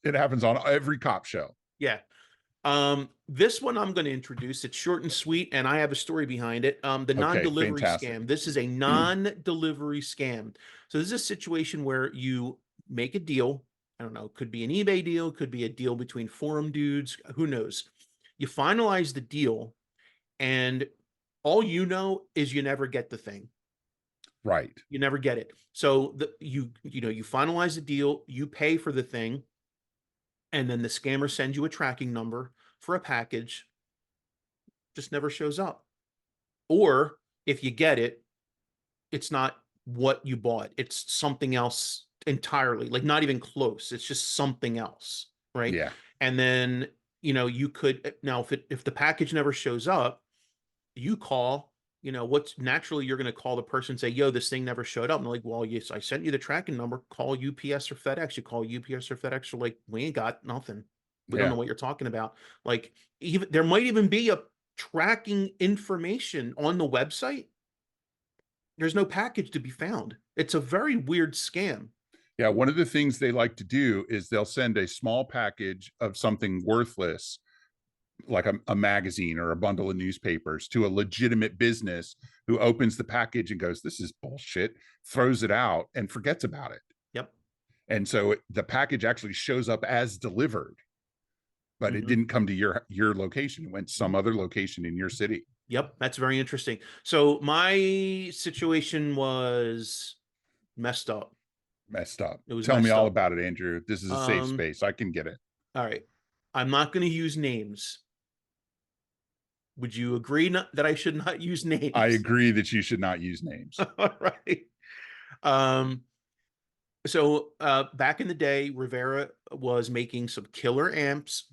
It happens on every cop show. Yeah. This one I'm going to introduce. It's short and sweet, and I have a story behind it. The Okay, non-delivery fantastic. scam. This is a non-delivery scam. So this is a situation where you make a deal. I don't know, could be an eBay deal, could be a deal between forum dudes, who knows. You finalize the deal, and all you know is you never get the thing. Right. You never get it. So you finalize the deal, you pay for the thing, and then the scammer sends you a tracking number for a package, just never shows up. Or if you get it, it's not what you bought. It's something else entirely, like not even close. It's just something else, right? Yeah. And then, you could now if the package never shows up, you call, what's naturally you're going to call the person and say, yo, this thing never showed up. And they're like, well, yes, I sent you the tracking number. Call UPS or FedEx. You call UPS or FedEx. Are like, we ain't got nothing. We don't know Yeah. what you're talking about. Like, even there might even be a tracking information on the website. There's no package to be found. It's a very weird scam. Yeah. One of the things they like to do is they'll send a small package of something worthless, like a magazine or a bundle of newspapers, to a legitimate business who opens the package and goes, this is bullshit, throws it out and forgets about it. Yep. And so the package actually shows up as delivered, but it Mhm. didn't come to your location. It went to some other location in your city. Yep. That's very interesting. So my situation was messed up. Messed up. It was Tell me messed all up. about it, Andrew. This is a safe Um, space. I can get it. all right. I'm not going to use names. Would you agree that I should not use I names? agree that you should not use names. All right. Um, so back in the day, Rivera was making some killer amps,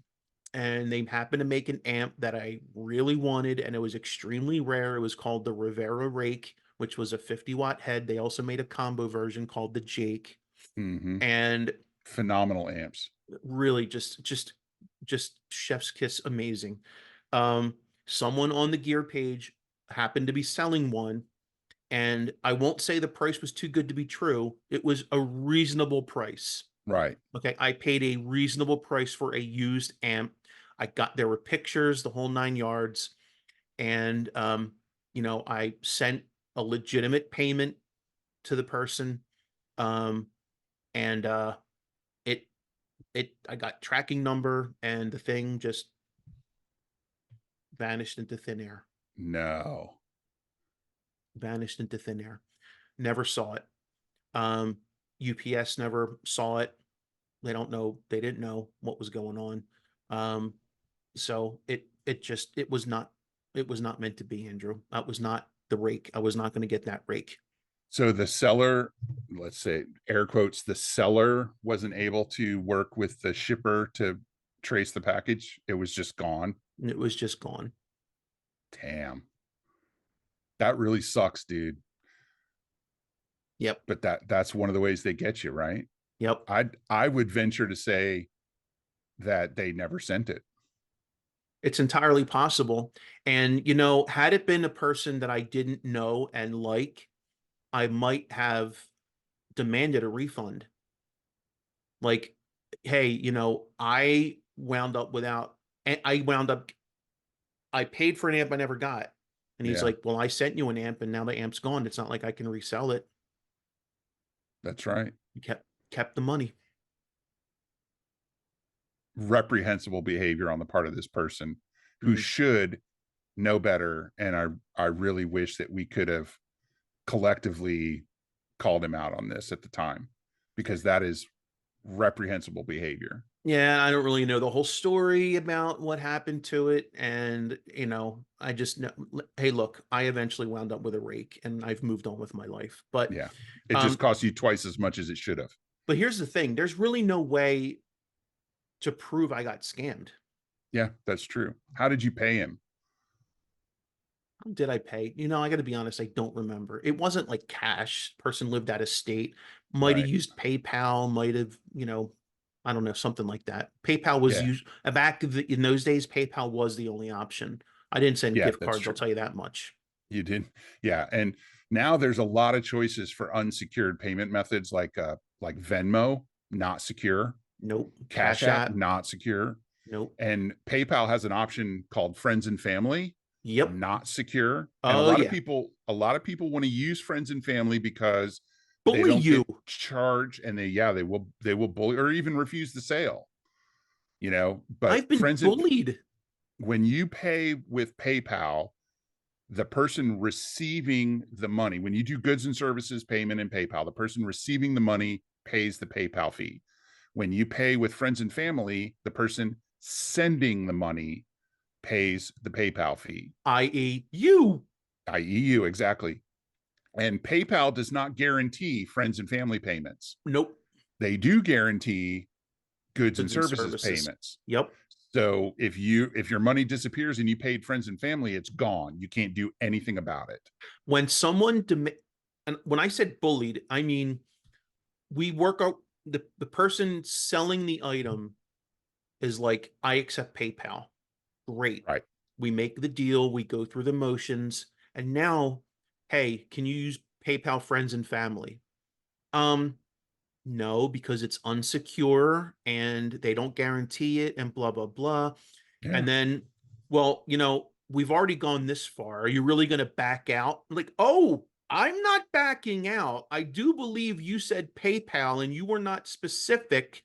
and they happened to make an amp that I really wanted, and it was extremely rare. It was called the Rivera Rake, which was a 50-watt head. They also made a combo version called the Jake, Mm-hmm. and Phenomenal amps. really just chef's kiss amazing. Um, Someone on the gear page happened to be selling one, and I won't say the price was too good to be true. It was a reasonable price. Right. Okay, I paid a reasonable price for a used amp. There were pictures, the whole 9 yards, and I sent a legitimate payment to the person, um, and it I got tracking number, and the thing just vanished into thin air. No. Vanished into thin air. Never saw it. Um, UPS never saw it. They don't know. They didn't know what was going on. Um, so it was not meant to be, Andrew. That was not the rake. I was not going to get that rake. So the seller, let's say air quotes, the seller wasn't able to work with the shipper to trace the package. It was just gone. It was just gone. Damn. That really sucks, dude. Yep. But that's one of the ways they get you, right? Yep. I would venture to say that they never sent it. It's entirely possible. And had it been a person that I didn't know and like, I might have demanded a refund. Like, hey, I wound up, I paid for an amp I never got. And he's Yeah, like, well, I sent you an amp and now the amp's gone. It's not like I can resell it. that's right. You kept the money. Reprehensible behavior on the part of this person who Mhm. should know better. And I really wish that we could have collectively called him out on this at the time, because that is reprehensible behavior. Yeah, I don't really know the whole story about what happened to it. And, I just know, hey, look, I eventually wound up with a rake and I've moved on with my life. But, Yeah. It just um, cost you twice as much as it should have. but here's the thing, there's really no way to prove I got scammed. Yeah, that's true. How did you pay him? How did I pay? I got to be honest, I don't remember. It wasn't like cash. Person lived out of state, might have Right. used PayPal, might have, I don't know, something like that. PayPal was Yeah. used in those days. PayPal was the only option. I didn't send Yeah, gift that's cards, I'll true. tell you that much. You did. Yeah. And now there's a lot of choices for unsecured payment methods like Venmo, not secure, Nope. Cash Cash App, App. not secure. Nope. And PayPal has an option called Friends and Family, Yep. not secure. And Oh yeah. a lot of people want to use Friends and Family because they Bully don't you. get charged, and they will bully or even refuse the sale, but I've been bullied. when you pay with PayPal, the person receiving the money, when you do goods and services payment in PayPal, the person receiving the money pays the PayPal fee. When you pay with friends and family, the person sending the money pays the PayPal fee, I.e. you. i.e., you, exactly. And PayPal does not guarantee friends and family payments. Nope. They do guarantee goods and Goods and services services. payments. Yep. So if your money disappears and you paid friends and family, it's gone. You can't do anything about it. When someone and when I said bullied, I mean we work out the person selling the item is like, I accept PayPal. Great. Right. We make the deal, we go through the motions, and now, hey, can you use PayPal friends and family? Um, no, because it's unsecure and they don't guarantee it and blah blah blah. Yeah. And then, well, we've already gone this far. Are you really going to back out? Like, oh, I'm not backing out. I do believe you said PayPal and you were not specific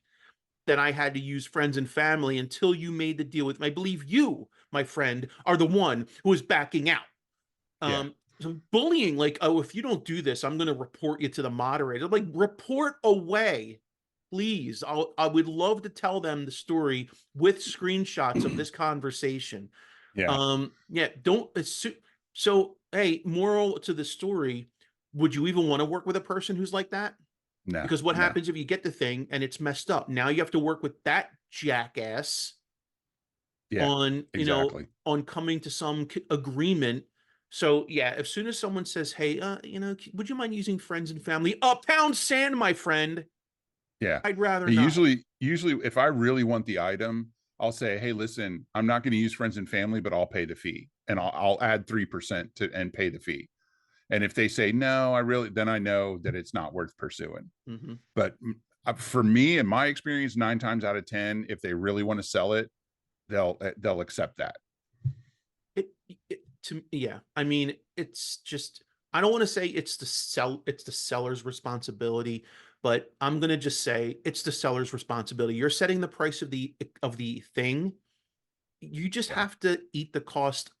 that I had to use friends and family until you made the deal with me. I believe you, my friend, are the one who is backing out. Yeah. So bullying, like, oh, if you don't do this, I'm going to report you to the moderator. Like, report away, please. I would love to tell them the story with screenshots of this conversation. Yeah. Yeah, don't assume. So, hey, moral to the story: would you even want to work with a person who's like that? No. Because what No. happens if you get the thing and it's messed up? Now you have to work with that jackass Yeah. on, Exactly. on coming to some agreement. So yeah, as soon as someone says, "Hey, would you mind using friends and family?" Pound sand, my friend. Yeah. I'd rather not. Usually if I really want the item, I'll say, "Hey, listen, I'm not going to use friends and family, but I'll pay the fee, and I'll add 3% to and pay the fee." And if they say no, then I know that it's not worth pursuing. Mm-hmm. But for me, in my experience, 9 times out of 10, if they really want to sell it, they'll accept that. Yeah, I mean, it's just, I don't want to say it's the seller's responsibility, but I'm gonna just say it's the seller's responsibility. You're setting the price of the thing. You just Yeah. have to eat the cost,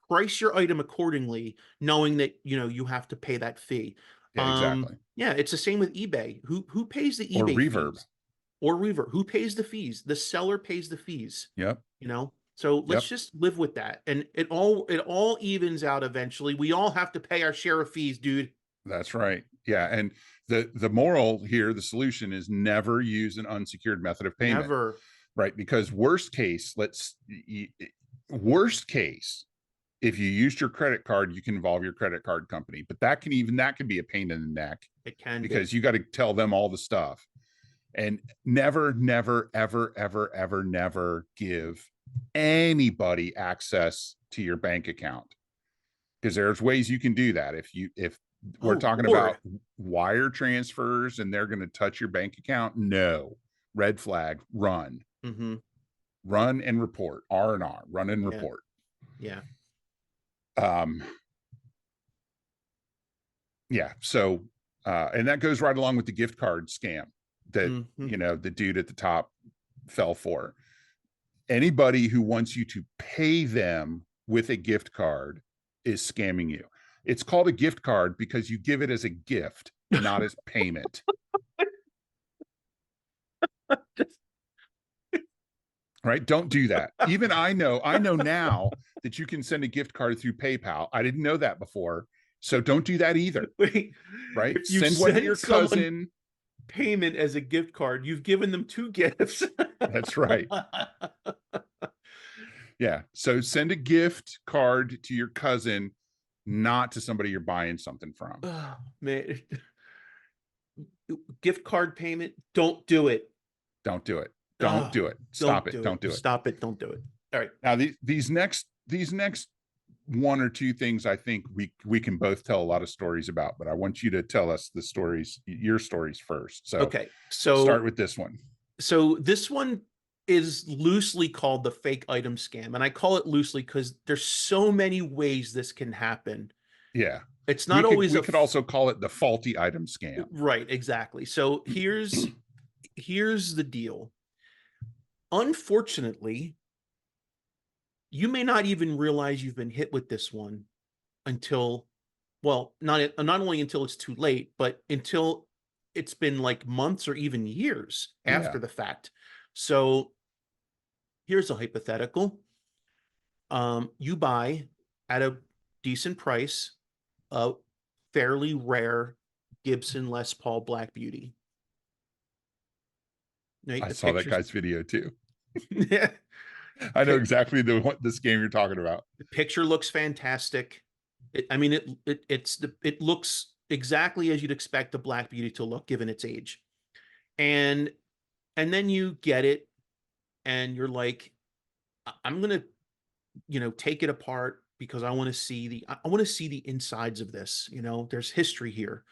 price your item accordingly, knowing that you have to pay that fee. Yeah. Exactly. Yeah, it's the same with eBay. Who pays the Or eBay reverb. fees? Or Reverb? Who pays the fees? The seller pays the fees. Yep. So let's Yep. just live with that, and it all evens out eventually. We all have to pay our share of fees, dude. That's right. Yeah. And the moral here, the solution is never use an unsecured method of payment, Never. right? Because worst case, if you used your credit card, you can involve your credit card company, but that can be a pain in the neck It can be. because you got to tell them all the stuff. And never, never, ever, ever, ever, never give anybody access to your bank account, because there's ways you can do that. If we're Oh talking Lord. about wire transfers and they're going to touch your bank account, no, red flag, Mm-hmm. run and report, R&R, run and Yeah. report. Yeah. um yeah. So and that goes right along with the gift card scam that Mm-hmm. the dude at the top fell for. Anybody who wants you to pay them with a gift card is scamming you. It's called a gift card because you give it as a gift, not as payment. Right? Don't do that. Even I know now that you can send a gift card through PayPal. I didn't know that before. So don't do that either. Wait, Right? if you Send one to send your someone cousin. payment as a gift card, you've given them two gifts. That's right. Yeah. So send a gift card to your cousin, not to somebody you're buying something from. Oh, man. Gift card payment, don't do it. Don't do it. Don't Oh, do it. Stop don't it. do it. Don't do it. Stop it. Don't do it. All right. Now these next one or two things I think we can both tell a lot of stories about, but I want you to tell us the stories, your stories first. So Okay. start with this one. So this one is loosely called the fake item scam. And I call it loosely because there's so many ways this can happen. Yeah. It's We not could always we could also call it the faulty item scam. right, exactly. So here's the deal. Unfortunately, you may not even realize you've been hit with this one until, well, not only until it's too late, but until it's been like months or even years Yeah. after the fact. So here's a hypothetical. You buy at a decent price a fairly rare Gibson Les Paul Black Beauty. Right? I The saw that pictures, guy's video too. yeah, I know pic, exactly the scam you're talking about. the picture looks fantastic. I mean, it looks exactly as you'd expect a Black Beauty to look given its age, and then you get it, and you're like, I'm gonna, take it apart because I want to see the insides of this. There's history here,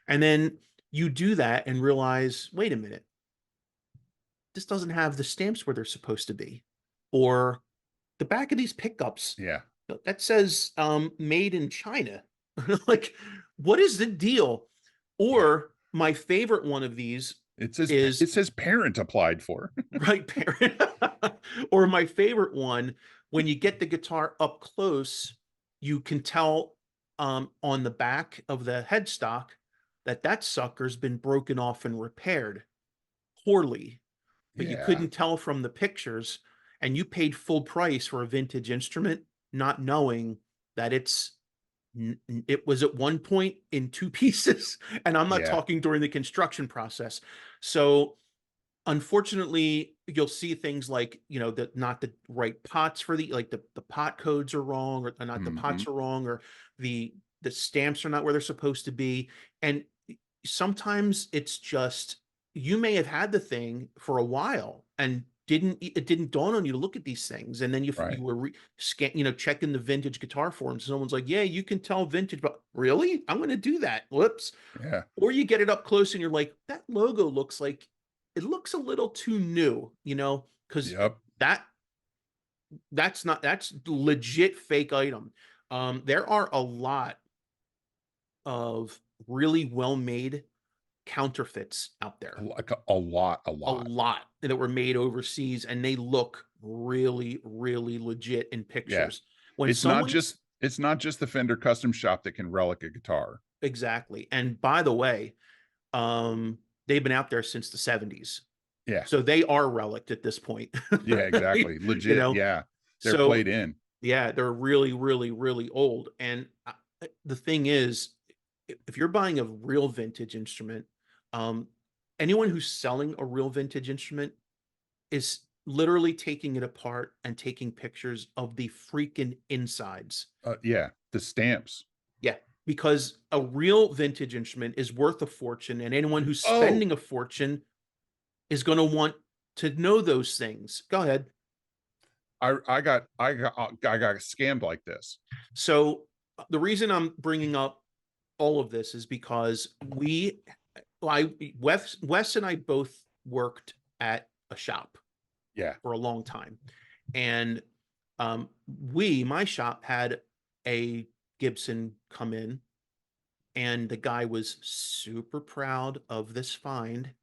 and then you do that and realize, wait a minute, this doesn't have the stamps where they're supposed to be, or the back of these pickups Yeah. that says made in China. Like, what is the deal? Yeah. Or my favorite one of these It is says parent applied for. right parent. Or my favorite one, when you get the guitar up close, you can tell on the back of the headstock that sucker's been broken off and repaired poorly, but you Yeah. couldn't tell from the pictures, and you paid full price for a vintage instrument, not knowing that it was at one point in two pieces, and I'm not Yeah. talking during the construction process. So unfortunately, you'll see things like, that not the right pots for the pot codes are wrong, or not the Hmm. pots are wrong, or the stamps are not where they're supposed to be. And sometimes it's just, you may have had the thing for a while and it didn't dawn on you to look at these things, and then Right. you were checking the vintage guitar forums. Someone's like, yeah, you can tell vintage, but really, I'm going to do that. Whoops. Yeah. Or you get it up close and you're like, that logo looks like it looks a little too new, because Yep. that that's legit fake item. There are a lot of really well made counterfeits out there, Like a lot, a a lot. lot that were made overseas, and they look really, really legit in Yeah. pictures. When It's not someone just it's not just the Fender custom shop that can relic a guitar. exactly, and by the way, they've been out there since the 70s. Yeah. So they are relict at this point. Yeah, exactly. you Legit. know, Yeah. They're so played in. yeah, they're really, really, really old. And the thing is, if you're buying a real vintage instrument, um, anyone who's selling a real vintage instrument is literally taking it apart and taking pictures of the freaking insides. Yeah. The stamps. Yeah, because a real vintage instrument is worth a fortune, and anyone who's Oh, spending a fortune is going to want to know those things. Go ahead. I got scammed like this. So the reason I'm bringing up all of this is because Wes and I both worked at a shop Yeah. for a long time, and my shop had a Gibson come in, and the guy was super proud of this find.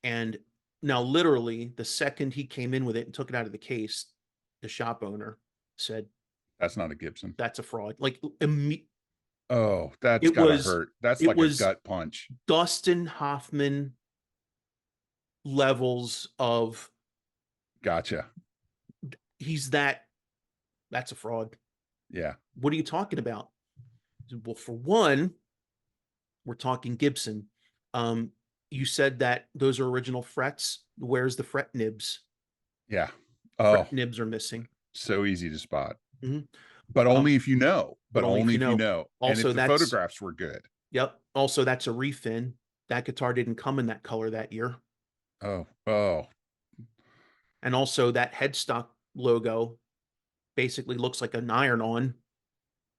And now, literally, the second he came in with it and took it out of the case, the shop owner said, That's not a Gibson. "That's a fraud." Like, Oh, that's it gotta was hurt. That's it like a was gut punch. Dustin Hoffman levels of, Gotcha. he's that's a fraud. Yeah. What are you talking about? Well, for one, we're talking Gibson. You said that those are original frets. Where's the fret nibs? Yeah. Fret Oh, nibs are missing. So easy to spot. Mhm. But Um, only if you know, but but only if only you if you know. know, and if Also, the that's photographs were good. yep. Also, that's a refin. That guitar didn't come in that color that year. Oh, oh, And also that headstock logo basically looks like an iron-on.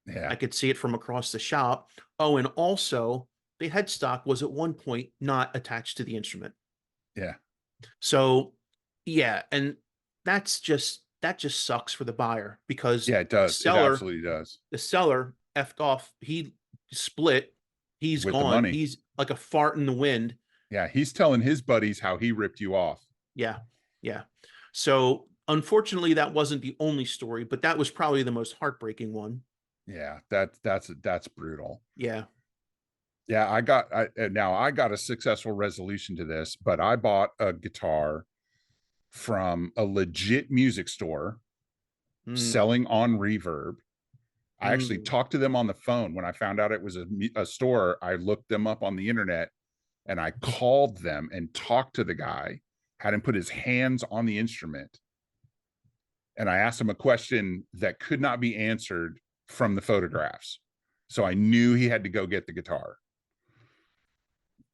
I yeah, could see it from across the shop. Oh, and also the headstock was at one point not attached to the instrument. yeah, So yeah, and that just sucks for the buyer because yeah. It the does. It seller, absolutely does. the seller effed off. He split. He's With the gone. money. He's like a fart in the wind. Yeah, he's telling his buddies how he ripped you off. Yeah. Yeah. So unfortunately, that wasn't the only story, but that was probably the most heartbreaking one. Yeah, that's brutal. Yeah. Yeah, now I got a successful resolution to this, but I bought a guitar from a legit music store Mm, selling on Reverb. I actually mm. talked to them on the phone when I found out it was a store. I looked them up on the internet and I called them and talked to the guy, had him put his hands on the instrument, and I asked him a question that could not be answered from the photographs. So I knew he had to go get the guitar.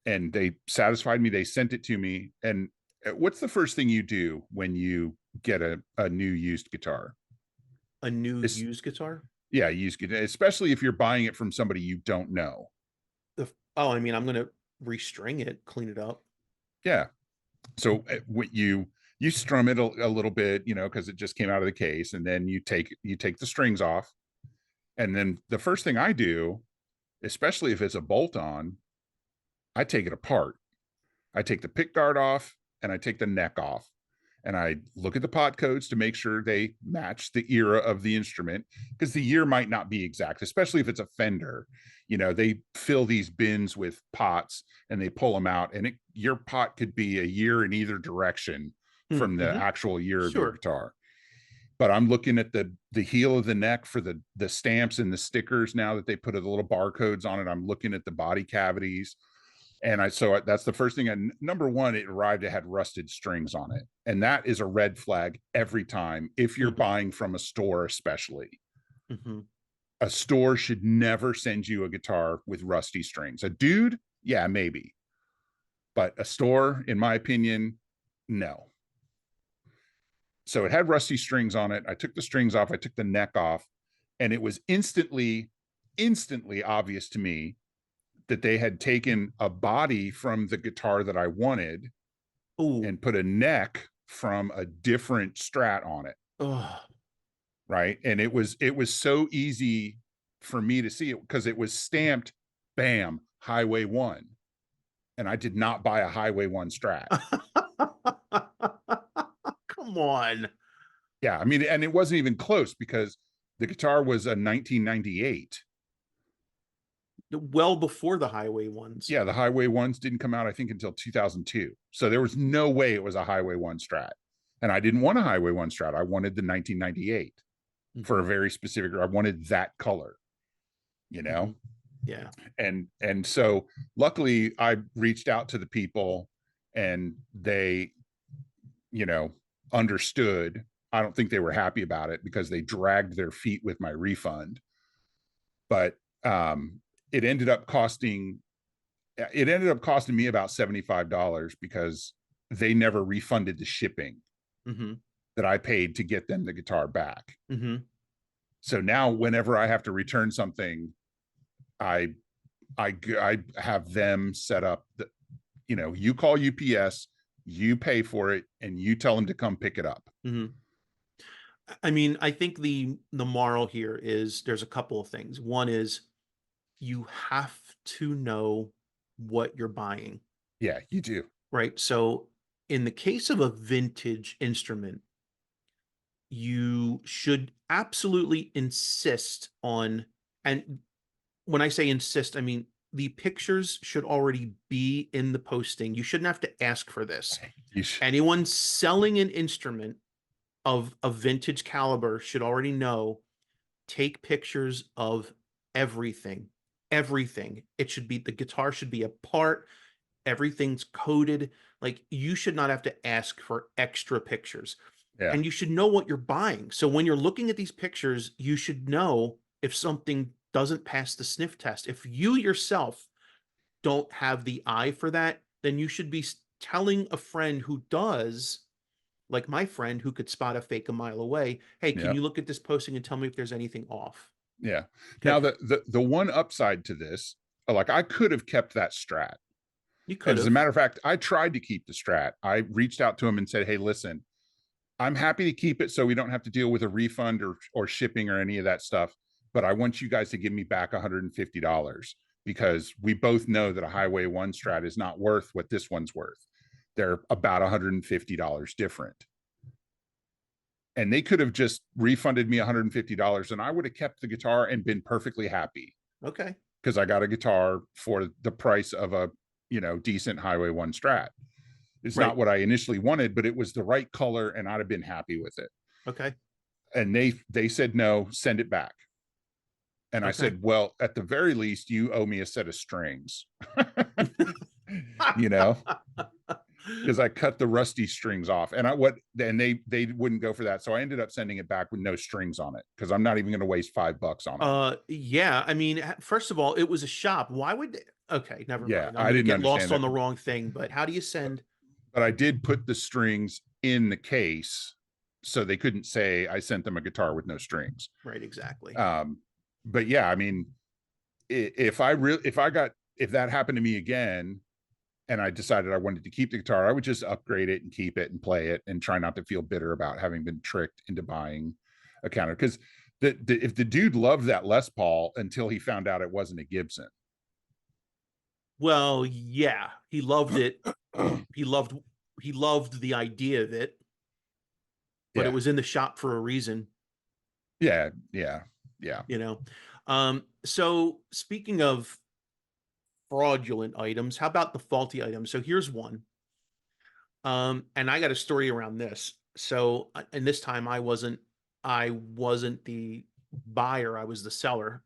And they satisfied me. They sent it to me. And what's the first thing you do when you get a new used guitar? A new It's used guitar? yeah, used guitar, especially if you're buying it from somebody you don't know. Oh, I mean, I'm gonna restring it, clean it up. Yeah. So what you strum it a little bit, because it just came out of the case, and then you take the strings off, and then the first thing I do, especially if it's a bolt on, I take it apart. I take the pick guard off and I take the neck off. And I look at the pot codes to make sure they match the era of the instrument, because the year might not be exact, especially if it's a Fender. They fill these bins with pots and they pull them out, and your pot could be a year in either direction from the Mm-hmm. actual year of your Sure. guitar. But I'm looking at the heel of the neck for the stamps and the stickers now that they put the little barcodes on it. I'm looking at the body cavities, and that's the first thing. And number one, it arrived, it had rusted strings on it. And that is a red flag every time if you're Mm-hmm. buying from a store, especially. Mm-hmm. A store should never send you a guitar with rusty strings. A dude, yeah, maybe. But a store, in my opinion, no. So it had rusty strings on it. I took the strings off, I took the neck off, and it was instantly obvious to me that they had taken a body from the guitar that I wanted Ooh. and put a neck from a different Strat on it. Oh. Right. And it was so easy for me to see it because it was stamped, bam, Highway 1. And I did not buy a Highway 1 Strat. Come on. Yeah. I mean, and it wasn't even close because the guitar was a 1998. Well before the highway ones. Yeah. The Highway 1s didn't come out, I think, until 2002. So there was no way it was a Highway 1 Strat. And I didn't want a Highway 1 Strat. I wanted the 1998 for Mm-hmm. a very specific, I wanted that color, Mm-hmm. Yeah. and so luckily I reached out to the people and they, you know, understood. I don't think they were happy about it because they dragged their feet with my refund, but it ended up costing me about $75 because they never refunded the shipping Mm-hmm. that I paid to get them the guitar back. Mm-hmm. So now whenever I have to return something, I I have them set up the, you call UPS, you pay for it, and you tell them to come pick it up. Mm-hmm. I mean, I think the moral here is there's a couple of things. One is you have to know what you're buying, Yeah, you do. right? So in the case of a vintage instrument, you should absolutely insist on, and when I say insist, I mean the pictures should already be in the posting. You shouldn't have to ask for this. You should. Anyone selling an instrument of a vintage caliber should already know, take pictures of everything. Everything. It should be, the guitar should be apart. Everything's coded. Like, you should not have to ask for extra pictures. Yeah. and you should know what you're buying. So when you're looking at these pictures, you should know if something doesn't pass the sniff test. If you yourself don't have the eye for that, then you should be telling a friend who does, like my friend who could spot a fake a mile away. Hey, can Yeah. you look at this posting and tell me if there's anything off? Yeah. Okay. Now the one upside to this, like I could have kept that strat. You could And as a have. matter of fact, I tried to keep the strat. I reached out to him and said, "Hey, listen, I'm happy to keep it so we don't have to deal with a refund or shipping or any of that stuff, but I want you guys to give me back $150 because we both know that a Highway 1 strat is not worth what this one's worth. They're about $150 different." And they could have just refunded me $150 and I would have kept the guitar and been perfectly happy Okay. because I got a guitar for the price of a, decent Highway 1 strat. It's Right. not what I initially wanted, but it was the right color and I'd have been happy with it. Okay. And they said no, send it back. And I Okay. said, well, at the very least, you owe me a set of strings. you know, because I cut the rusty strings off. And they wouldn't go for that. So I ended up sending it back with no strings on it because I'm not even going to waste $5 on it. Yeah, I mean, first of all, it was a shop. Why would okay, never Yeah, mind. I'm I gonna didn't get understand lost on that. the wrong thing, but how do you send But I did put the strings in the case so they couldn't say I sent them a guitar with no strings. right, exactly. But yeah, I mean, if that happened to me again and I decided I wanted to keep the guitar, I would just upgrade it and keep it and play it and try not to feel bitter about having been tricked into buying a counter. Because if the dude loved that Les Paul until he found out it wasn't a Gibson. Well, yeah, he loved it. He loved he loved the idea of it, but it Yeah, was in the shop for a reason, yeah, yeah, yeah, you know. So speaking of fraudulent items, how about the faulty items? So here's one. And I got a story around this. So, and this time I wasn't the buyer, I was the seller.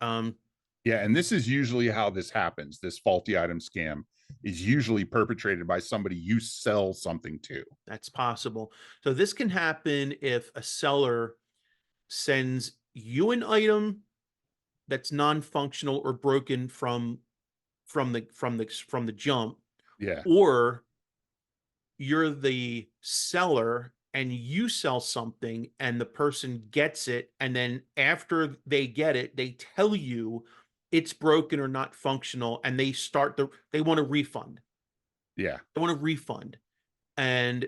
yeah. And this is usually how this happens. This faulty item scam is usually perpetrated by somebody you sell something to. That's possible. So this can happen if a seller sends you an item that's non-functional or broken from the jump, Yeah, or you're the seller and you sell something and the person gets it, and then after they get it they tell you it's broken or not functional, and they want a refund. yeah, They want a refund. And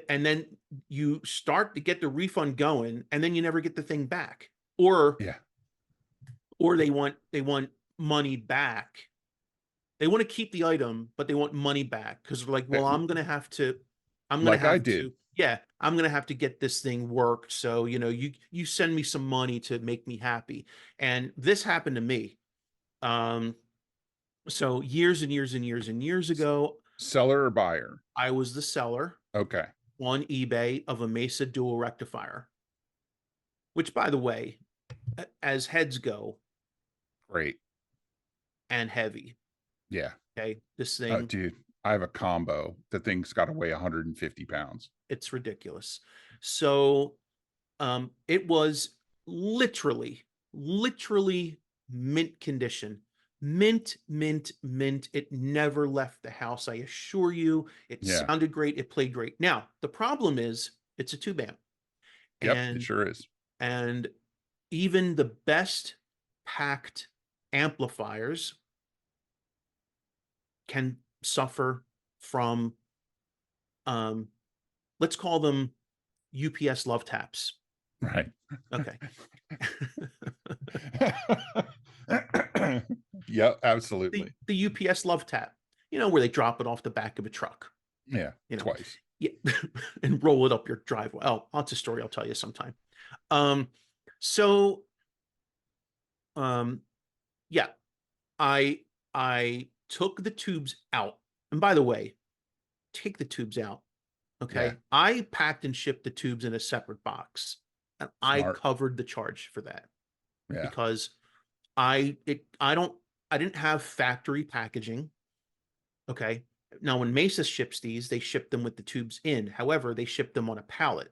then you start to get the refund going and then you never get the thing back, or yeah. they want money back. They want to keep the item, but they want money back because they're like, well, I'm gonna Like I have did. to, yeah, I'm gonna have to get this thing worked. So, you send me some money to make me happy. And this happened to me. Um, so years and years and years and years ago, Seller or buyer? I was the seller Okay, on eBay of a Mesa dual rectifier, which by the way, as heads go, great. and heavy. Yeah. Okay. This Oh, thing, dude, I have a combo. The thing's got to weigh 150 pounds. it's ridiculous. So it was literally mint condition. Mint, mint, mint. It never left the house. I assure you. It Yeah. sounded great. It played great. Now, the problem is it's a tube amp. Yep, it And sure is. and even the best packed amplifiers can suffer from um let's call them UPS love taps. Right. Okay. Yeah, the absolutely. the UPS love tap, where they drop it off the back of a truck, Yeah, you know, twice. yeah, and roll it up your driveway. Oh, that's a story I'll tell you sometime. Um, so, um, yeah, I I took the tubes out, and by the way, take the tubes out. Yeah, Okay, I packed and shipped the tubes in a separate box, and I smart. covered the charge for that Yeah, because I didn't have factory packaging. Okay. Now, when Mesa ships these, they ship them with the tubes in. However, they ship them on a pallet.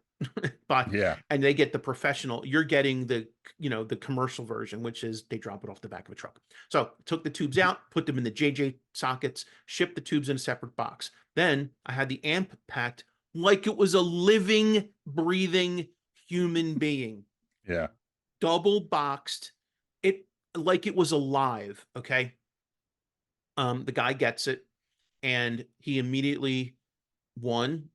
but Yeah. and they get the professional. You're getting the the commercial version, which is they drop it off the back of a truck. So took the tubes out, put them in the JJ sockets, shipped the tubes in a separate box. Then I had the amp packed like it was a living, breathing human being, Yeah. double boxed, it like it was alive. Okay. The guy gets it, and he immediately, one,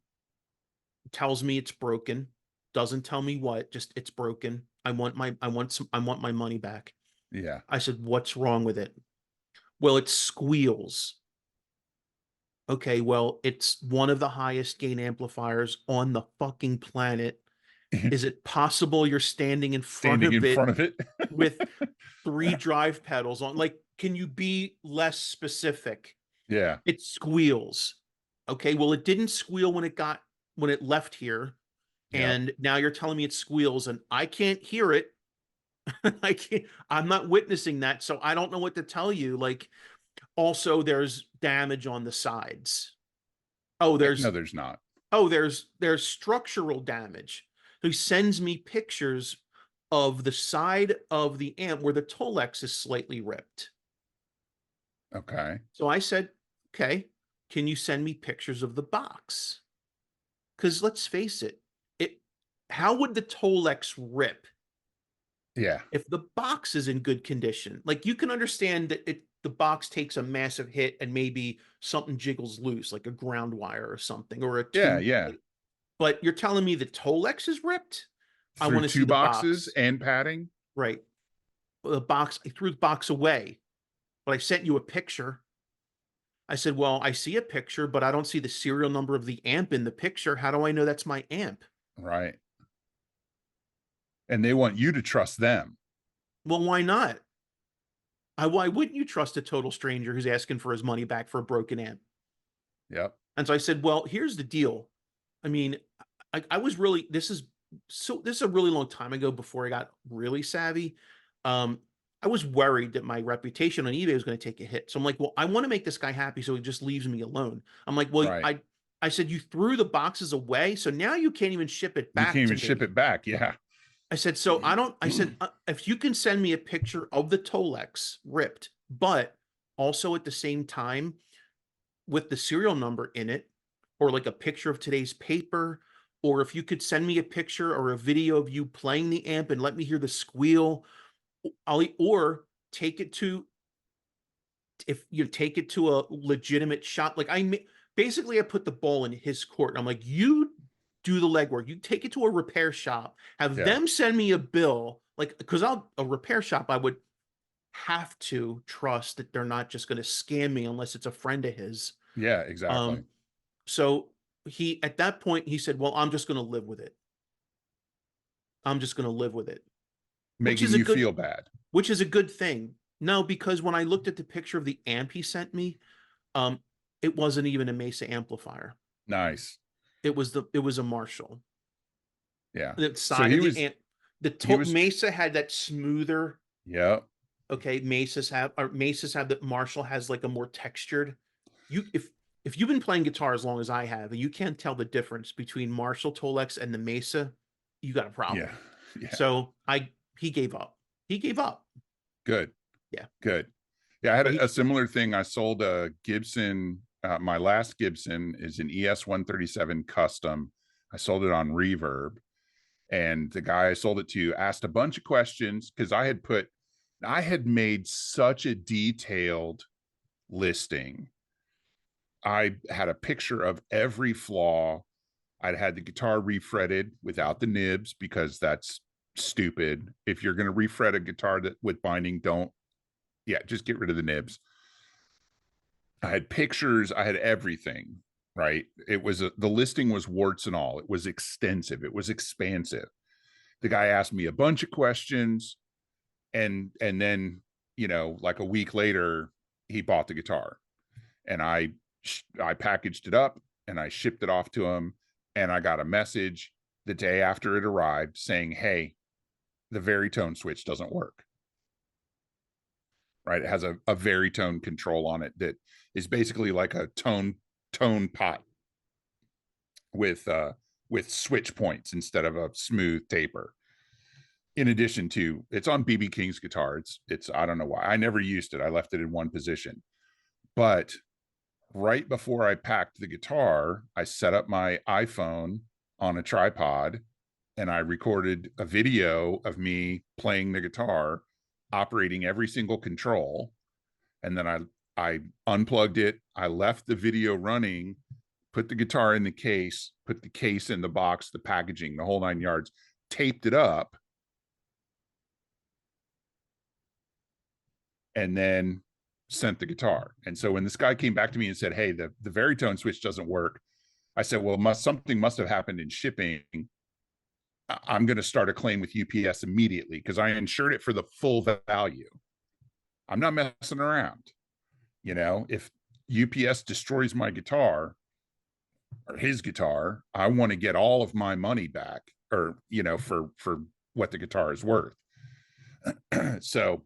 tells me it's broken, doesn't tell me what, just it's broken. I want my money back. Yeah. I said, "What's wrong with it?" Well, it squeals. Okay, well, it's one of the highest gain amplifiers on the fucking planet. Is it possible you're standing in front Standing of in it front of it. with three drive pedals on? Like, can you be less specific? Yeah. It squeals. Okay, well, it didn't squeal when it left here, Yep. and now you're telling me it squeals, and I can't hear it. I can't. I'm not witnessing that, so I don't know what to tell you. Like, also, there's damage on the sides. Oh, No, there's not. there's structural damage. So he sends me pictures of the side of the amp where the Tolex is slightly ripped. Okay. So I said, okay, can you send me pictures of the box? Because let's face it, it how would the Tolex rip Yeah. if the box is in good condition? Like, you can understand that the box takes a massive hit and maybe something jiggles loose, like a ground wire or something, or a Yeah. tube. Yeah. But you're telling me the Tolex is ripped? I Through want to see two the boxes box. and padding. Right. The box, I threw the box away, but I sent you a picture. I said, well, I see a picture, but I don't see the serial number of the amp in the picture. How do I know that's my amp? Right. And they want you to trust them. Well, why not? Why wouldn't you trust a total stranger who's asking for his money back for a broken amp? Yep. And so I said, well, here's the deal. I mean, I was really, this is a really long time ago before I got really savvy. Um, I was worried that my reputation on eBay was going to take a hit. So I'm like, well, I want to make this guy happy, so he just leaves me alone. I'm like, well, Right. I said, you threw the boxes away, so now you can't even ship it You can't back even to ship me. it back. Yeah. I said, so I said, if you can send me a picture of the Tolex ripped, but also at the same time with the serial number in it, or like a picture of today's paper, or if you could send me a picture or a video of you playing the amp and let me hear the squeal, or take it to, if you take it to a legitimate shop. Like, basically I put the ball in his court. I'm like, you do the legwork. You take it to a repair shop, have Yeah. them send me a bill, like, because a repair shop, I would have to trust that they're not just going to scam me unless it's a friend of his. Yeah. Exactly. Um, so he, at that point, he said, well, I'm just going to live with it. I'm just going to live with it, which Making is a you good, feel bad. which is a good thing. No, because when I looked at the picture of the amp he sent me, um, it wasn't even a Mesa amplifier. Nice. It was a Marshall. Yeah. The So side he of the was, amp, the he was, Mesa had that smoother. yep. Okay, Mesas have that. Marshall has like a more textured. You if you've been playing guitar as long as I have, and you can't tell the difference between Marshall Tolex and the Mesa, you got a Yeah. problem. Yeah. So he gave up. He gave up. Good. Yeah. Good. Yeah. I had But a similar thing. I sold a Gibson. My last Gibson is an ES 137 custom. I sold it on Reverb. And the guy I sold it to asked a bunch of questions because I had made such a detailed listing. I had a picture of every flaw. I'd had the guitar refretted without the nibs because that's stupid. If you're going to refret a guitar with binding, don't, yeah, just get rid of the nibs. I had pictures, I had everything, right? The listing was warts and all. It was extensive, it was expansive. The guy asked me a bunch of questions, and then, like a week later, he bought the guitar, and I packaged it up and I shipped it off to him, and I got a message the day after it arrived saying, hey, the Veritone switch doesn't work. Right? It has a Veritone control on it that is basically like a tone pot with with switch points instead of a smooth taper. In addition to, it's on BB King's guitar. It's I don't know why I never used it. I left it in one position. But right before I packed the guitar, I set up my iPhone on a tripod and I recorded a video of me playing the guitar, operating every single control. And then I unplugged it. I left the video running, put the guitar in the case, put the case in the box, the packaging, the whole 9 yards, taped it up, and then sent the guitar. And so when this guy came back to me and said, "Hey, the Veritone switch doesn't work," I said, "Well, something must have happened in shipping. I'm going to start a claim with UPS immediately because I insured it for the full value. I'm not messing around. If UPS destroys my guitar or his guitar, I want to get all of my money back, or for what the guitar is worth." So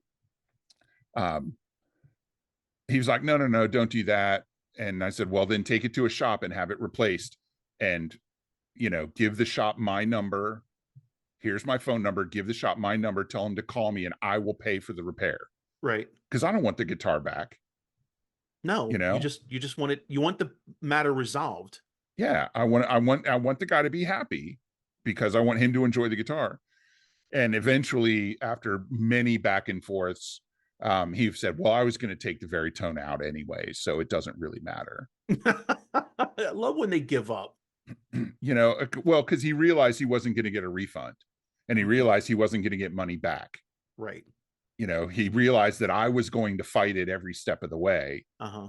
he was like, "No, no, no, don't do that." And I said, "Well, then take it to a shop and have it replaced, and give the shop my number. Here's my phone number. Give the shop my number. Tell them to call me, and I will pay for the repair." Right. Because I don't want the guitar back. No, you just want it. You want the matter resolved. Yeah, I want the guy to be happy because I want him to enjoy the guitar. And eventually, after many back and forths, he said, "Well, I was going to take the Veritone out anyway, so it doesn't really matter." I love when they give up. Well, because he realized he wasn't going to get a refund, and he realized he wasn't going to get money back. Right. He realized that I was going to fight it every step of the way. Uh-huh.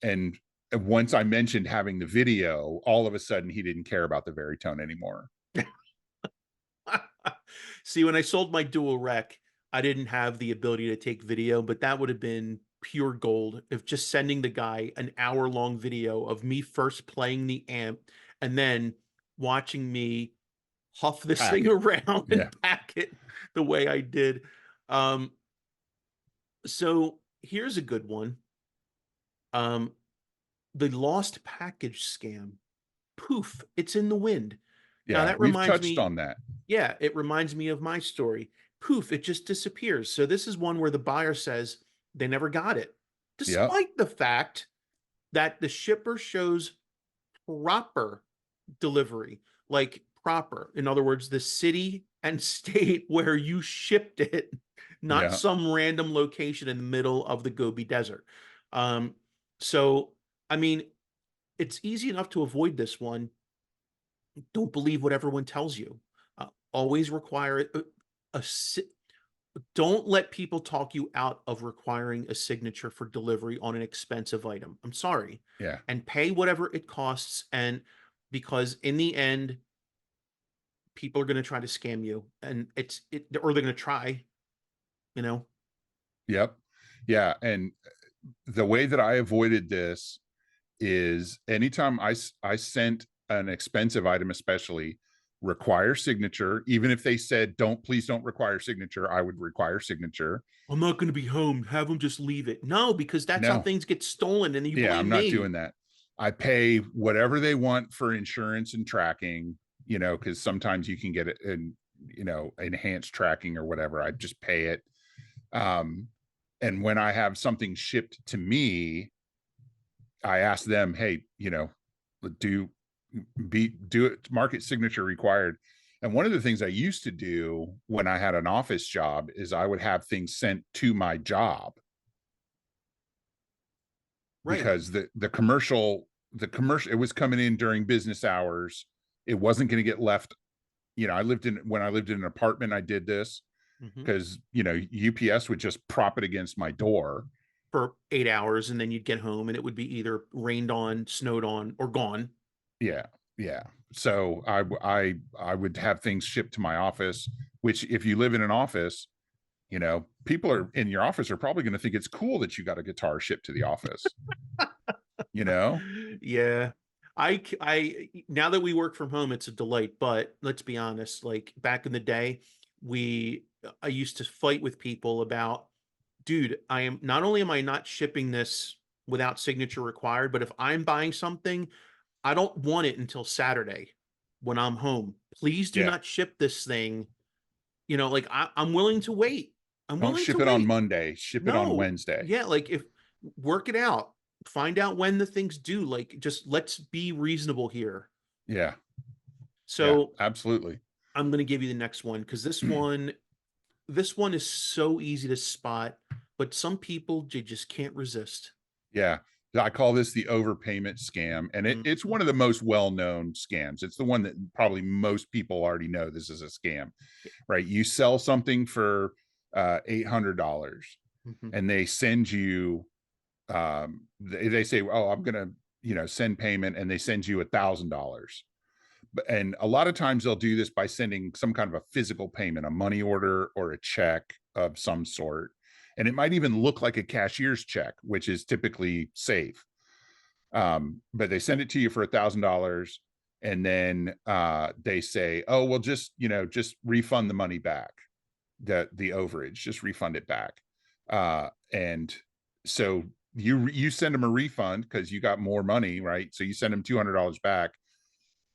And once I mentioned having the video, all of a sudden he didn't care about the Veritone anymore. See, when I sold my dual rec, I didn't have the ability to take video, but that would have been pure gold if just sending the guy an hour-long video of me first playing the amp and then watching me huff this thing around and pack it the way I did. So here's a good one. The lost package scam. Poof, it's in the wind. Now Yeah, that we've reminds touched me, on that. yeah, it reminds me of my story. Poof, it just disappears. So this is one where the buyer says they never got it, Yep. despite the fact that the shipper shows proper delivery, like proper. In other words, the city and state where you shipped it, not Yeah. some random location in the middle of the Gobi Desert. So, I mean, it's easy enough to avoid this one. Don't believe what everyone tells you. Always require a don't let people talk you out of requiring a signature for delivery on an expensive item. I'm sorry. Yeah. And pay whatever it costs. And because in the end, people are going to try to scam you, and or they're going to try, you know. Yep. Yeah. And the way that I avoided this is anytime I sent an expensive item, especially, require signature. Even if they said, please don't require signature, I would require signature. I'm not going to be home. Have them just leave it. No, because that's how No. things get stolen, and you Yeah, I'm blame not me. doing that. I pay whatever they want for insurance and tracking, because sometimes you can get it in, enhanced tracking or whatever. I just pay it. And when I have something shipped to me, I ask them, "Hey, do it, market signature required." And one of the things I used to do when I had an office job is I would have things sent to my job. Right. Because the commercial, it was coming in during business hours. It wasn't going to get left. When I lived in an apartment, I did this because, UPS would just prop it against my door for 8 hours, and then you'd get home and it would be either rained on, snowed on, or gone. Yeah. Yeah. So I would have things shipped to my office, which if you live in an office, people are in your office are probably going to think it's cool that you got a guitar shipped to the office. Yeah. I now that we work from home, it's a delight, but let's be honest, like back in the day, I used to fight with people about, dude, not only am I not shipping this without signature required, but if I'm buying something, I don't want it until Saturday. when I'm home. Please do Yeah. not ship this thing. Like I'm willing to wait. I'm Don't willing to ship it on wait. Monday. Ship it on No, Wednesday. yeah, like if work it out, find out when the thing's due. Like just let's be reasonable here. Yeah. Yeah. So Absolutely. I'm gonna give you the next one because this one is so easy to spot, but some people just can't resist. Yeah. I call this the overpayment scam. And it's Mhm. one of the most well known scams. It's the one that probably most people already know this is a scam, right? You sell something for $800 Mhm. and they send you, they say, oh, I'm going to, send payment, and they send you $1,000. And a lot of times they'll do this by sending some kind of a physical payment, a money order or a check of some sort. And it might even look like a cashier's check, which is typically safe. But they send it to you for $1,000, and then they say, "Oh, well, just refund the money back, the overage, just refund it back." And so you send them a refund because you got more money, right? So you send them $200 back,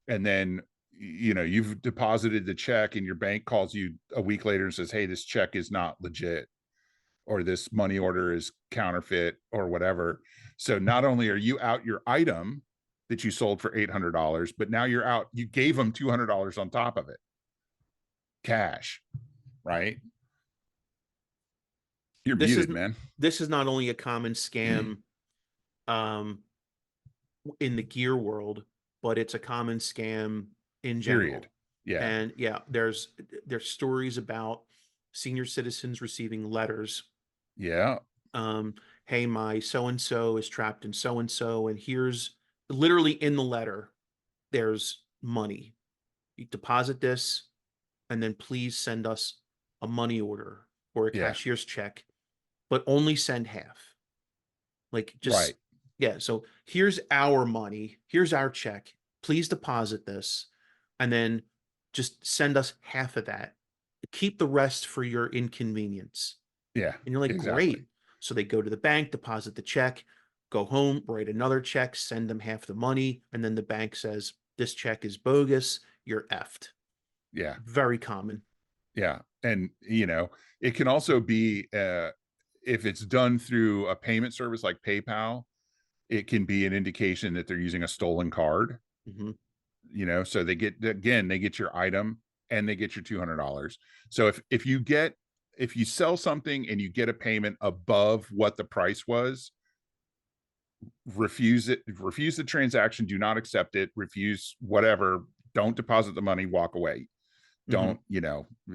and then you've deposited the check, and your bank calls you a week later and says, "Hey, this check is not legit, or this money order is counterfeit," or whatever. So not only are you out your item that you sold for $800, but now you gave them $200 on top of it, cash, right? You're This is muted, man. this is not only a common scam um in the gear world, but it's a common scam in Period. general. Yeah. And yeah, there's stories about senior citizens receiving letters. Yeah. Um, hey, my so and so is trapped in so and so, and here's literally in the letter, there's money. You deposit this, and then please send us a money order or a Yeah. cashier's check, but only send half. Like just Right. yeah, so here's our money, here's our check. Please deposit this and then just send us half of that. Keep the rest for your inconvenience. Yeah. And you're like, Exactly. great. So they go to the bank, deposit the check, go home, write another check, send them half the money, and then the bank says, this check is bogus, you're effed. Yeah. Very common. Yeah. And it can also be, if it's done through a payment service like PayPal, it can be an indication that they're using a stolen card. Mhm. So they get your item, and they get your $200. So if you sell something and you get a payment above what the price was, refuse the transaction, do not accept it, refuse whatever, don't deposit the money, walk away, Mhm. don't,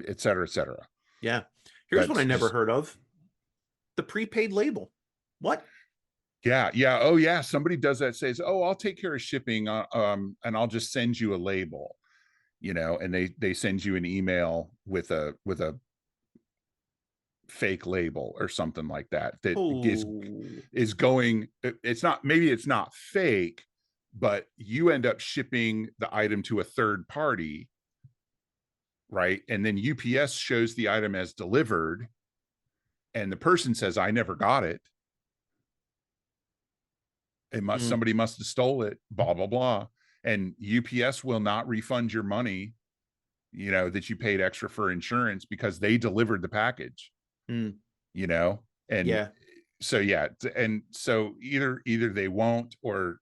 et cetera, et cetera. Yeah. Here's one I That's never just, heard of. The prepaid label. What? yeah, yeah. Oh yeah, somebody does that, says, oh, I'll take care of shipping, and I'll just send you a label, and they send you an email with a fake label or something like that is Oh. is going, it's not, maybe it's not fake, but you end up shipping the item to a third party, right? And then UPS shows the item as delivered, and the person says, I never got it. Mm, Somebody must have stole it, blah blah blah. And UPS will not refund your money, that you paid extra for insurance, because they delivered the package, mm, you know and yeah. so yeah, and so either they won't, or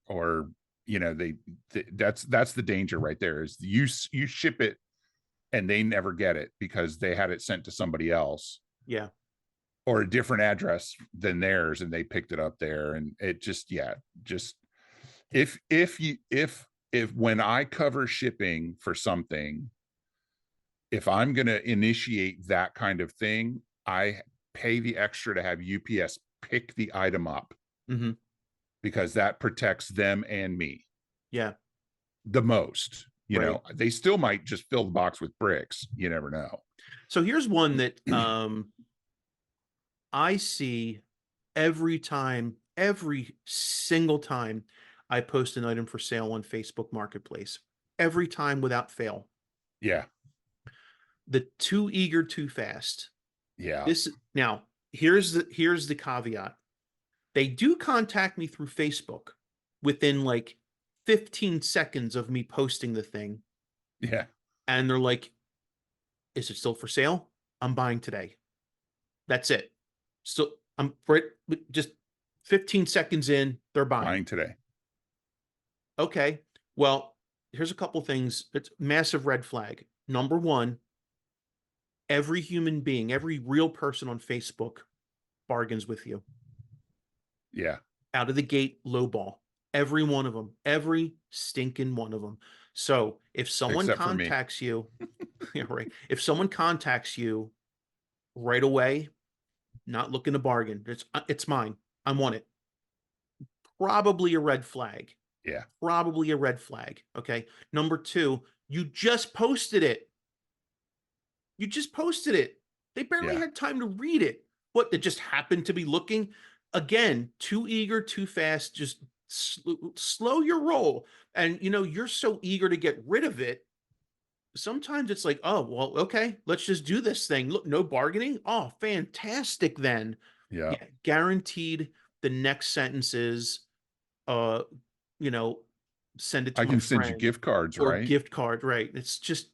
that's the danger right there, is you ship it and they never get it because they had it sent to somebody else, Yeah. or a different address than theirs, and they picked it up there, and it just, yeah, just, if when I cover shipping for something, if I'm going to initiate that kind of thing, I pay the extra to have UPS pick the item up, Hmm. because that protects them and me Yeah. the most. Right. They still might just fill the box with bricks. You never know. So here's one that I see every single time I post an item for sale on Facebook Marketplace. Every time without fail. Yeah. The too eager, too fast. Yeah. This now, here's the caveat. They do contact me through Facebook within like 15 seconds of me posting the thing. Yeah. And they're like, is it still for sale? I'm buying today. That's it. So I'm for it. Just 15 seconds in, they're buying. Buying today. Okay. Well, here's a couple things. It's massive red flag. Number one, every human being, every real person on Facebook bargains with you. Yeah. Out of the gate, low ball. Every one of them, every stinking one of them. So if someone Except for me. contacts you, yeah, right. If someone contacts you right away, not looking to bargain, it's mine. I want it. Probably a red flag. Yeah. Probably a red flag. Okay. Number two, you just posted it. You just posted it. They barely Yeah. had time to read it. What, they just happened to be looking? Again, too eager, too fast. Just slow your roll. And, you're so eager to get rid of it. Sometimes it's like, oh, well, okay, let's just do this thing. Look, no bargaining. Oh, fantastic then. Yeah. Yeah, guaranteed the next sentence is, uh, you know, send it to I my can send you friend gift cards, or right? gift card, right? It's just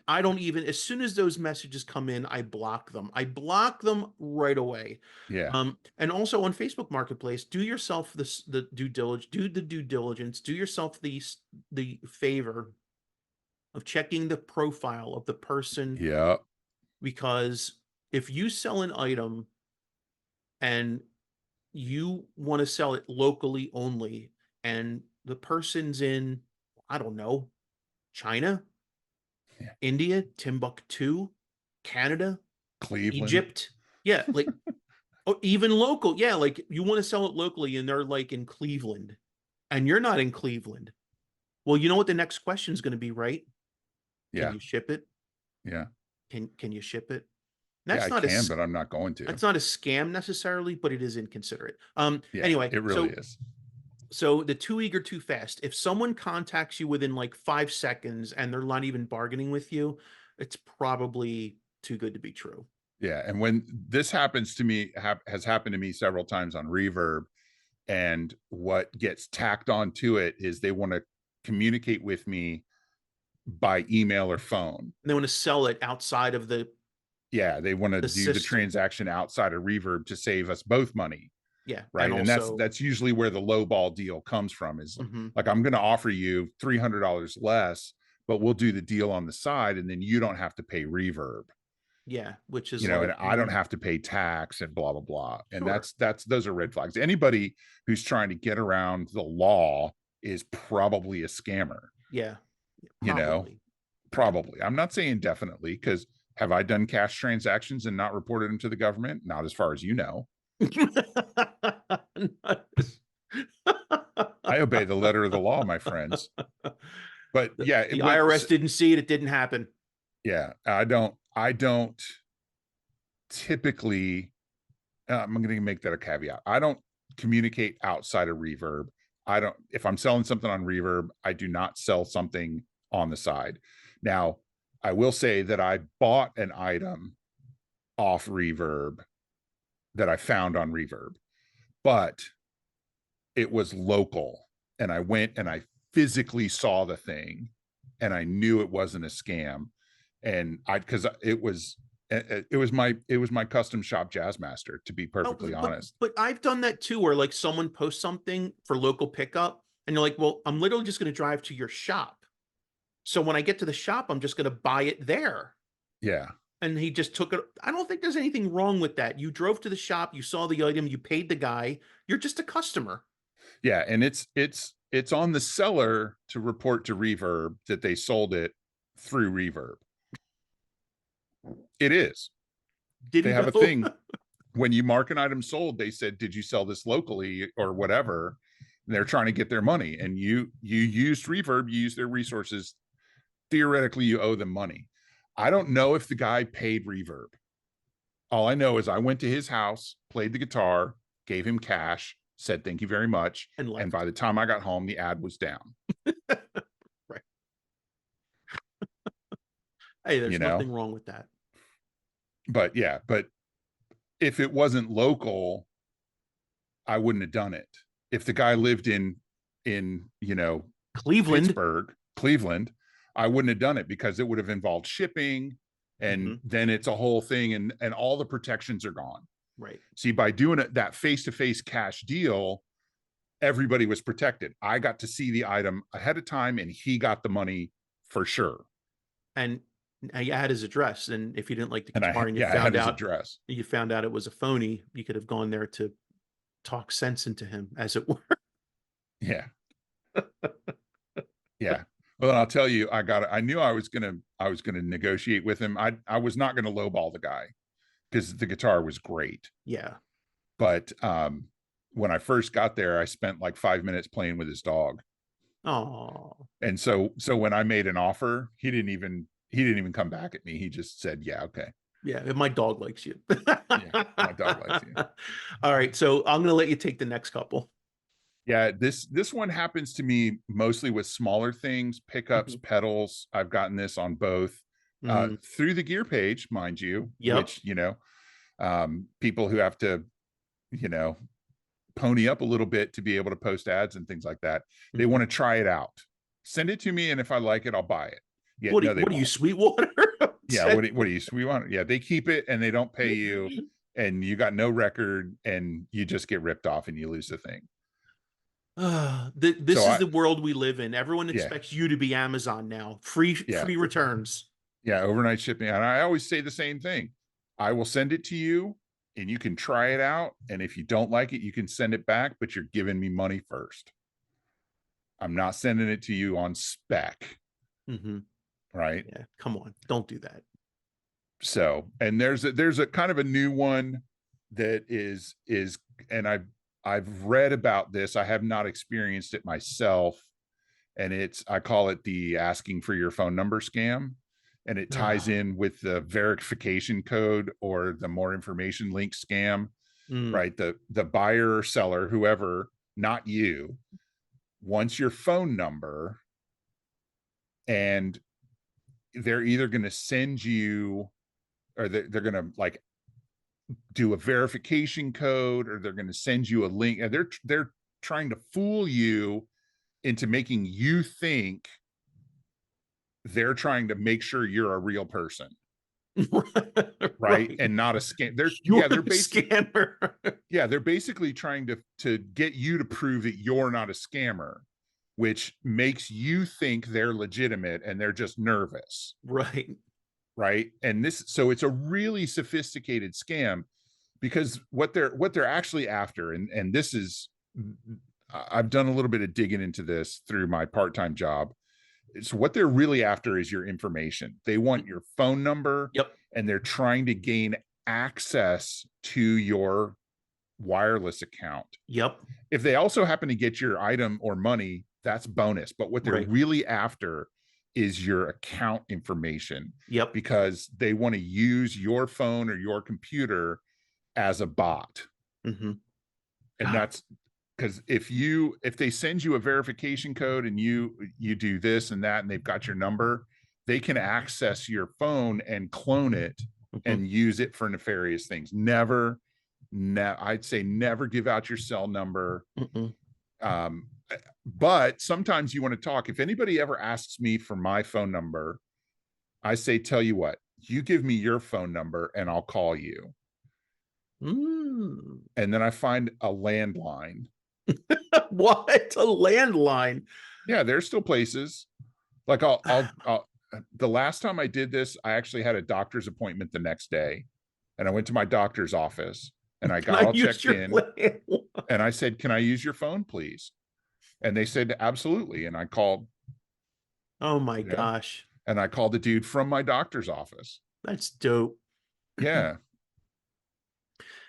I don't even, as soon as those messages come in, I block them. I block them right away. Yeah. And also on Facebook Marketplace, do yourself the due diligence, do yourself the favor of checking the profile of the person, Yeah. because if you sell an item and you want to sell it locally only, and the person's in, I don't know, China, Yeah. India, Timbuktu, Canada, Cleveland. Egypt. Yeah, like, or even local. Yeah, like you want to sell it locally and they're like in Cleveland and you're not in Cleveland. Well, you know what the next question is going to be, right? Can Yeah. you ship it? Yeah. Can you ship it? Yeah, That's I not a can, but I'm not going to. that's not a scam necessarily, but it is inconsiderate. Yeah, Anyway, it really is. so the too eager, too fast. If someone contacts you within like 5 seconds and they're not even bargaining with you, it's probably too good to be true. Yeah. And when this happens to me, has happened to me several times on Reverb, and what gets tacked on to it is they want to communicate with me by email or phone. And they want to sell it outside of Yeah, they want to the do the system. transaction outside of Reverb to save us both money. Yeah, and Right. And that's also, that's usually where the low ball deal comes from, is mhm, like, I'm going to offer you $300 less, but we'll do the deal on the side, and then you don't have to pay Reverb, yeah, which is and like, I don't have to pay tax and blah blah blah. And sure, that's those are red flags. Anybody who's trying to get around the law is probably a scammer. yeah, you know probably, yeah. Probably. I'm not saying definitely, because have I done cash transactions and not reported them to the government? Not as far as you know. I obey the letter of the law, my friends. But the, yeah, the IRS didn't see it. It didn't happen. yeah, I don't typically, I'm going to make that a caveat. I don't communicate outside of Reverb. I don't, if I'm selling something on Reverb, I do not sell something on the side. Now, I will say that I bought an item off Reverb that I found on Reverb, but it was local. And I went and I physically saw the thing, and I knew it wasn't a scam. And because it was my custom shop Jazzmaster, to be Oh, perfectly honest. but I've done that too, where like someone posts something for local pickup, and you're like, well, I'm literally just going to drive to your shop. So when I get to the shop, I'm just going to buy it there. Yeah. And he just took it. I don't think there's anything wrong with that. You drove to the shop, you saw the item, you paid the guy. You're just a customer. Yeah. And it's on the seller to report to Reverb that they sold it through Reverb. It is. They Didn't have a know. thing when you mark an item sold, they said, did you sell this locally or whatever? And they're trying to get their money, and you used Reverb, you used their resources. Theoretically, you owe them money. I don't know if the guy paid Reverb. All I know is I went to his house, played the guitar, gave him cash, said thank you very much, And and left. by the time I got home, the ad was down. Right. Hey, you there's know nothing wrong with that. but yeah, but if it wasn't local, I wouldn't have done it. If the guy lived in Cleveland. Pittsburgh, Cleveland, I wouldn't have done it because it would have involved shipping, and then it's a whole thing, and all the protections are gone. Right. See, by doing it, that face-to-face cash deal, everybody was protected. I got to see the item ahead of time, and he got the money for sure. And you had his address, and if you didn't like the And guitar and I had his address. you found out it was a phony, you could have gone there to talk sense into him, as it were. Yeah. Yeah. Well, I'll tell you, I knew I was gonna negotiate with him. I was not gonna lowball the guy because the guitar was great. Yeah. But when I first got there, I spent like 5 minutes playing with his dog. Oh. And so when I made an offer, he didn't even come back at me. He just said, "Yeah, okay." Yeah, my dog likes you. Yeah, my dog likes you. All right, so I'm gonna let you take the next couple. Yeah, this one happens to me mostly with smaller things, pickups, pedals. I've gotten this on both through the gear page, mind you, which, people who have to, pony up a little bit to be able to post ads and things like that. They want to try it out. Send it to me, and if I like it, I'll buy it. Yeah, what are you, Sweetwater? Yeah, what are you, Sweetwater? Yeah, they keep it and they don't pay you, and you got no record, and you just get ripped off and you lose the thing. This is the world we live in. Everyone expects you to be Amazon now. Free returns. Yeah, overnight shipping. And I always say the same thing. I will send it to you, and you can try it out. And if you don't like it, you can send it back, but you're giving me money first. I'm not sending it to you on spec. Right? Yeah, come on, don't do that. So, and there's a kind of a new one that is, and I've read about this. I have not experienced it myself. And I call it the asking for your phone number scam. And it ties in with the verification code or the more information link scam, right? The buyer or seller, whoever, not you, wants your phone number, and they're either going to send you, or they're going to like do a verification code, or they're going to send you a link, and they're trying to fool you into making you think they're trying to make sure you're a real person. Right. And not a scam. They're basically scammer. Yeah, they're basically trying to get you to prove that you're not a scammer, which makes you think they're legitimate and they're just nervous. Right. And so it's a really sophisticated scam, because what they're actually after, and this is, I've done a little bit of digging into this through my part-time job. So what they're really after is your information. They want your phone number, and they're trying to gain access to your wireless account. If they also happen to get your item or money, that's bonus. But what they're really after is your account information. Because they want to use your phone or your computer as a bot. And that's because if they send you a verification code and you do this and that, and they've got your number, they can access your phone and clone it and use it for nefarious things. I'd say never give out your cell number. But sometimes you want to talk. If anybody ever asks me for my phone number, I say, tell you what, you give me your phone number and I'll call you. And then I find a landline. What? A landline? Yeah, there's still places. Like the last time I did this, I actually had a doctor's appointment the next day, and I went to my doctor's office and I got all checked in, and I said, "Can I use your phone, please?" And they said, "Absolutely." And I called. Oh my gosh. And I called the dude from my doctor's office. That's dope. Yeah.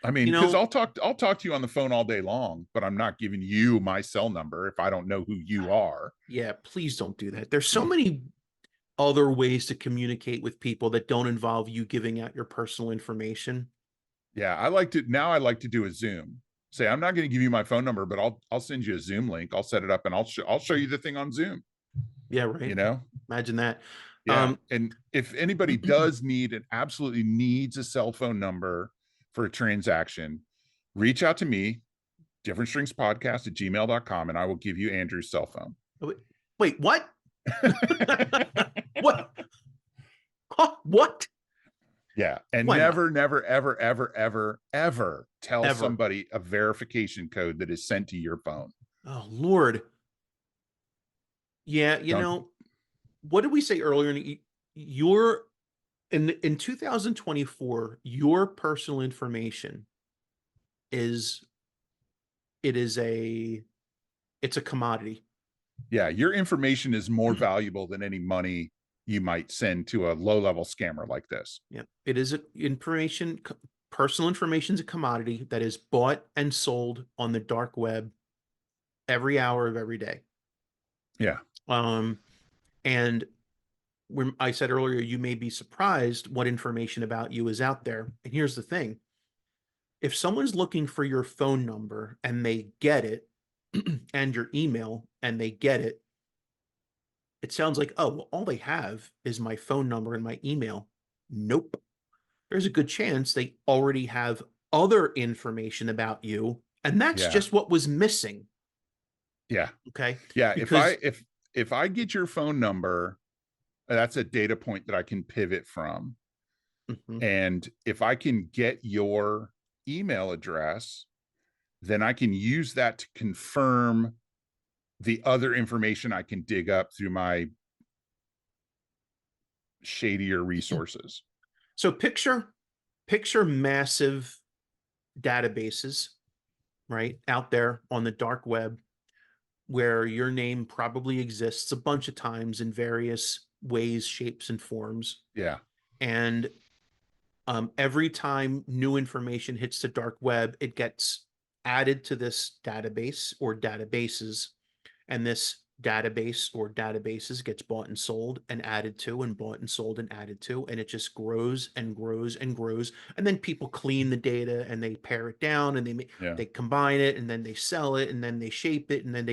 I mean, because I'll talk to you on the phone all day long, but I'm not giving you my cell number if I don't know who you are. Yeah, please don't do that. There's so many other ways to communicate with people that don't involve you giving out your personal information. Yeah, I like to do a Zoom. Say, I'm not going to give you my phone number, but I'll send you a Zoom link. I'll set it up and I'll show you the thing on Zoom. Yeah, right. Imagine that. Yeah. And if anybody does absolutely needs a cell phone number for a transaction, reach out to me, differentstringspodcast@gmail.com, and I will give you Andrew's cell phone. Wait, what? What? Huh, what? Yeah. And Why not? never, never, ever, ever, ever, ever tell Ever. somebody a verification code that is sent to your phone. Oh, Lord. Yeah, Don't, what did we say earlier? Your in 2024, your personal information is it is a it's a commodity. yeah, your information is more valuable than any money you might send to a low level scammer like this. Yeah, it is personal information is a commodity that is bought and sold on the dark web every hour of every day. Yeah. Um, and when I said earlier, you may be surprised what information about you is out there. And here's the thing: if someone's looking for your phone number and they get it, and your email and they get it, it sounds like, oh, well, all they have is my phone number and my email. Nope. There's a good chance they already have other information about you, and that's Yeah. just what was missing. Yeah. Okay. Yeah. Because If I get your phone number, that's a data point that I can pivot from. mhm. And if I can get your email address, then I can use that to confirm the other information I can dig up through my shadier resources. So picture massive databases, right, out there on the dark web where your name probably exists a bunch of times in various ways, shapes, and forms. Yeah. And every time new information hits the dark web, it gets added to this database or databases, and this database or databases gets bought and sold and added to and bought and sold and added to, and it just grows and grows and grows. And then people clean the data and they pare it down and Yeah. they combine it and then they sell it and then they shape it and then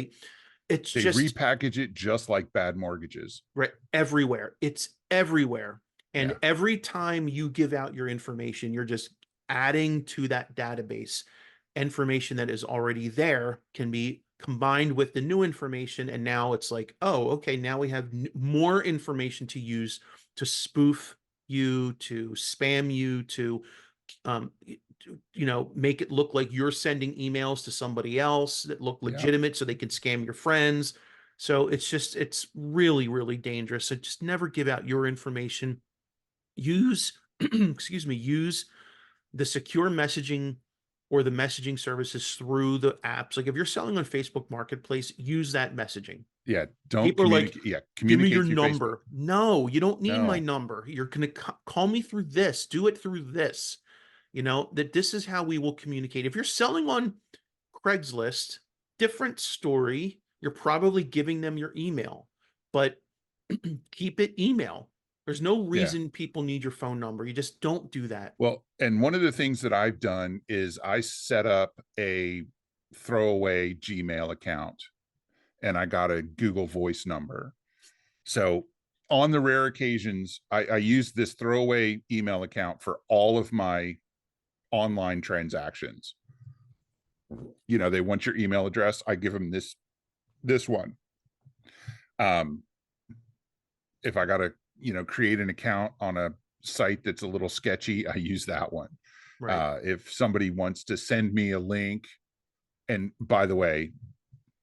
it's They just repackage it just like bad mortgages. right everywhere. It's everywhere. And Yeah. every time you give out your information, you're just adding to that database. Information that is already there can be combined with the new information. And now it's like, oh, okay, now we have more information to use to spoof you, to spam you, to um, make it look like you're sending emails to somebody else that look Yeah. legitimate so they can scam your friends. So it's really, really dangerous. So just never give out your information. Use, excuse me, use the secure messaging or the messaging services through the apps. Like if you're selling on Facebook Marketplace, use that messaging. Yeah. Don't People are like, communicate. Yeah. give me your Communicate through Facebook. number. No, you don't need my No. number. You're going to call me through this. Do it through this. That this is how we will communicate. If you're selling on Craigslist, different story. You're probably giving them your email, but keep it email. There's no Yeah. reason people need your phone number. You just don't do that. Well, and one of the things that I've done is I set up a throwaway Gmail account and I got a Google Voice number. So on the rare occasions, I use this throwaway email account for all of my online transactions. They want your email address. I give them this one. Um, if I got to, create an account on a site that's a little sketchy, I use that one. Right. If somebody wants to send me a link, and by the way,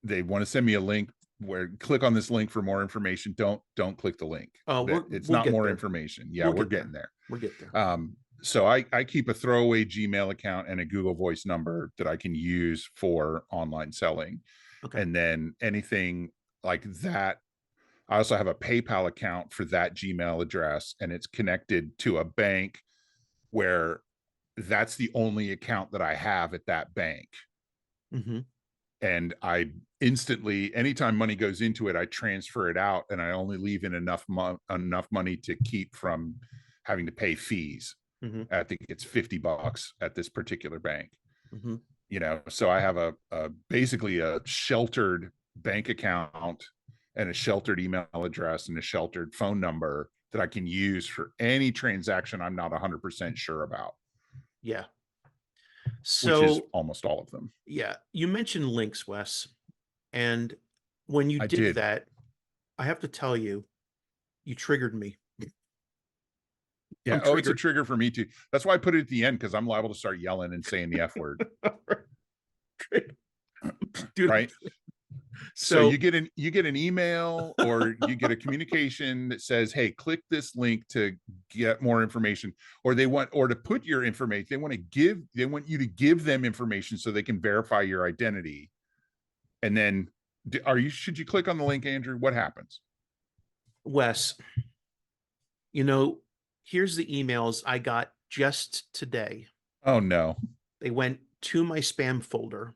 they want to send me a link where click on this link for more information. Don't click the link. It's We'll not get more there. information. Yeah, We'll we're get getting there. there. We'll get there. So I keep a throwaway Gmail account and a Google Voice number that I can use for online selling. Okay. And then anything like that, I also have a PayPal account for that Gmail address, and it's connected to a bank where that's the only account that I have at that bank. Mm-hmm. And I instantly, anytime money goes into it, I transfer it out, and I only leave in enough money to keep from having to pay fees. Mm-hmm. I think it's $50 at this particular bank. Mm-hmm. So I have a basically a sheltered bank account and a sheltered email address and a sheltered phone number that I can use for any transaction I'm not 100% sure about. Yeah. Which is So almost all of them. yeah, you mentioned links, Wes, and when you I did did. that, I have to tell you, You triggered me. Yeah. I'm Oh, it's a triggered. trigger for me too. That's why I put it at the end, because I'm liable to start yelling and saying the F word. Dude, Right. So so you get an email or you get a communication that says, hey, click this link to get more information, or they want, or to put your information, they want you to give them information so they can verify your identity. And then should you click on the link, Andrew? What happens? Wes, you know, here's the emails I got just today. Oh no. They went to my spam folder.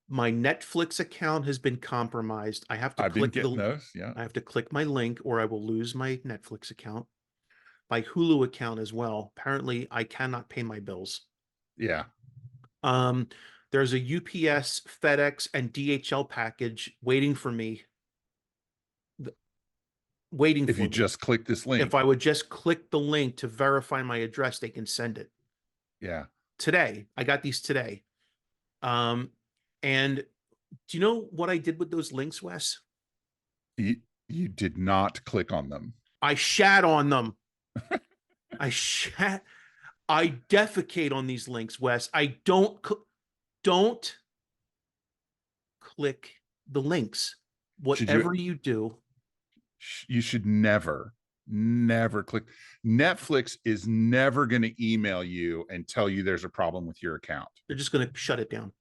My Netflix account has been compromised. I've been getting those. Yeah. I have to click my link or I will lose my Netflix account. My Hulu account as well. Apparently, I cannot pay my bills. Yeah. Um, there's a UPS, FedEx, and DHL package waiting for me. Waiting If for you me. just click this If link. I would just click the link to verify my address, they can send it. Yeah. Today, I got these today. And do you know what I did with those links, Wes? You did not click on them. I shat on them. I shat. I defecate on these links, Wes. I don't click the links. Should you Whatever you do, you should never click. Netflix is never going to email you and tell you there's a problem with your account. they're just going to shut it down.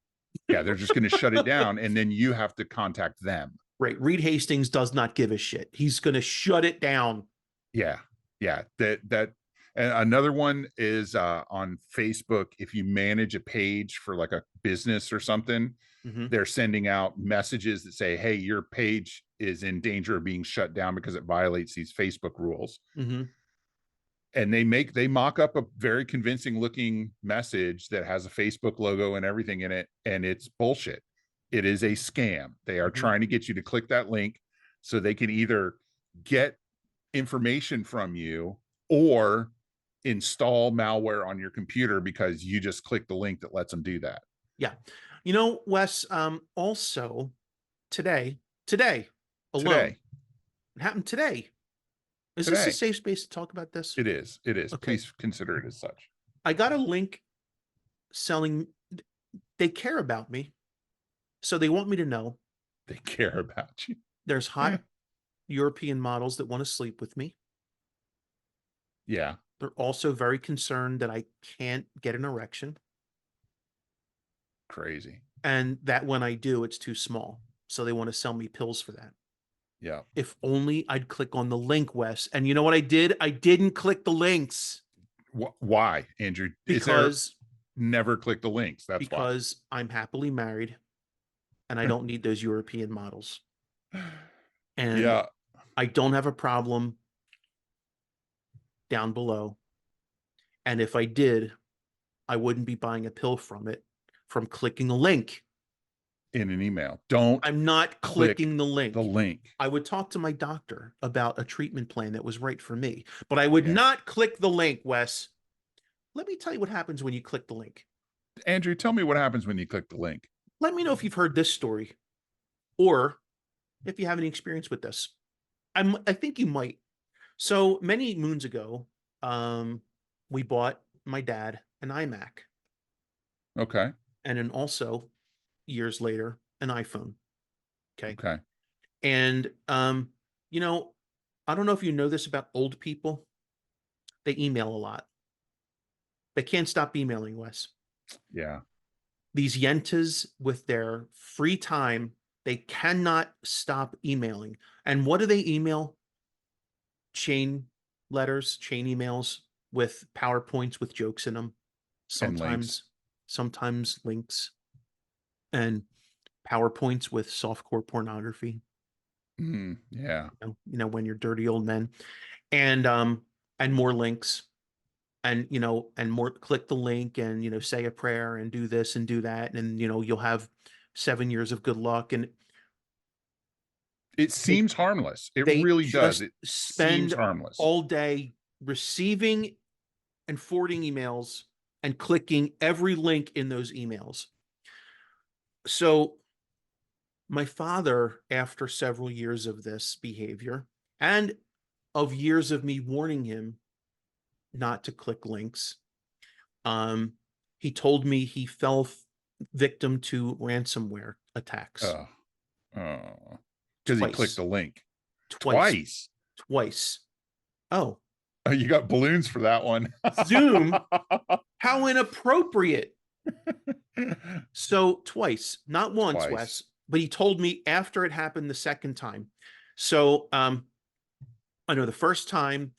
Yeah, they're just going to shut it down, and then you have to contact them. Right. Reed Hastings does not give a shit. He's going to shut it down. Yeah. Yeah. And another one is on Facebook. If you manage a page for like a business or something, they're sending out messages that say, hey, your page is in danger of being shut down because it violates these Facebook rules. And they mock up a very convincing looking message that has a Facebook logo and everything in it, and it's bullshit. It is a scam. They are trying to get you to click that link so they can either get information from you or install malware on your computer because you just click the link that lets them do that. Yeah. You know, Wes, also today alone, Today. it happened today. Is this a safe space to talk about this? It is. It is. Okay. Please consider it as such. I got a link selling. They care about me. So they want me to know. They care about you. There's hot European models that want to sleep with me. Yeah. They're also very concerned that I can't get an erection. Crazy. And that when I do, it's too small. So they want to sell me pills for that. Yeah. If only I'd click on the link, Wes. And you know what I did? I didn't click the links. Why, Andrew? Because never click the links. That's because why. I'm happily married and I don't need those European models. And yeah, I don't have a problem down below. And if I did, I wouldn't be buying a pill from clicking a link in an email. I'm not clicking the link. The link. I would talk to my doctor about a treatment plan that was right for me, but I would not click the link, Wes. Let me tell you what happens when you click the link. Andrew, tell me what happens when you click the link. Let me know if you've heard this story or if you have any experience with this. I think you might. So many moons ago, we bought my dad an iMac. Okay. And then also years later, an iPhone. Okay. And you know, I don't know if you know this about old people. They email a lot. They can't stop emailing, Wes. Yeah. These yentas with their free time, they cannot stop emailing. And what do they email? Chain letters, chain emails with PowerPoints with jokes in them. Sometimes links and PowerPoints with softcore pornography. Yeah. You know, when you're dirty old men, and more links, and and more, click the link and say a prayer and do this and do that, and you'll have 7 years of good luck. And it seems harmless. It they really does. It spend seems harmless all day receiving and forwarding emails and clicking every link in those emails. So my father, after several years of this behavior, and of years of me warning him not to click links. He told me he fell victim to ransomware attacks Oh, oh, because he clicked twice, the link twice, twice. twice. Oh, Oh, you got balloons for that one. Zoom, how inappropriate. So twice, not once, Twice. Wes, but he told me after it happened the second time. So I know the first time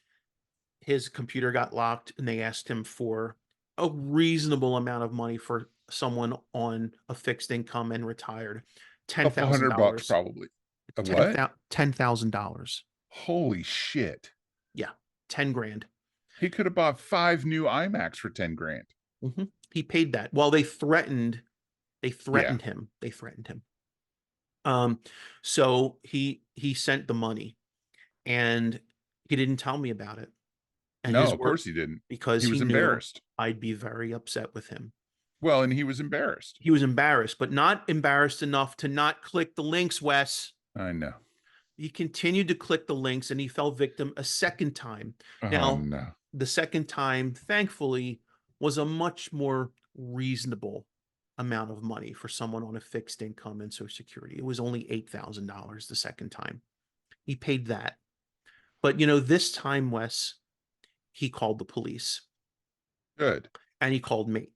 his computer got locked and they asked him for a reasonable amount of money for someone on a fixed income and retired. ten Couple thousand $100 dollars. probably. A what? $10,000. Holy shit. Yeah, 10 grand. He could have bought 5 new iMacs for 10 grand. He paid that. Well, they threatened Yeah. him. They threatened him. So he sent the money and he didn't tell me about it. And No, his of work, course he didn't. because He he was knew embarrassed. I'd be very upset with him. Well, and he was embarrassed. He was embarrassed, but not embarrassed enough to not click the links, Wes. I know. He continued to click the links and he fell victim a second time. Oh Now, no. the second time, thankfully, was a much more reasonable amount of money for someone on a fixed income and Social Security. It was only $8,000 the second time. He paid that. But, this time, Wes, he called the police Good. and he called me.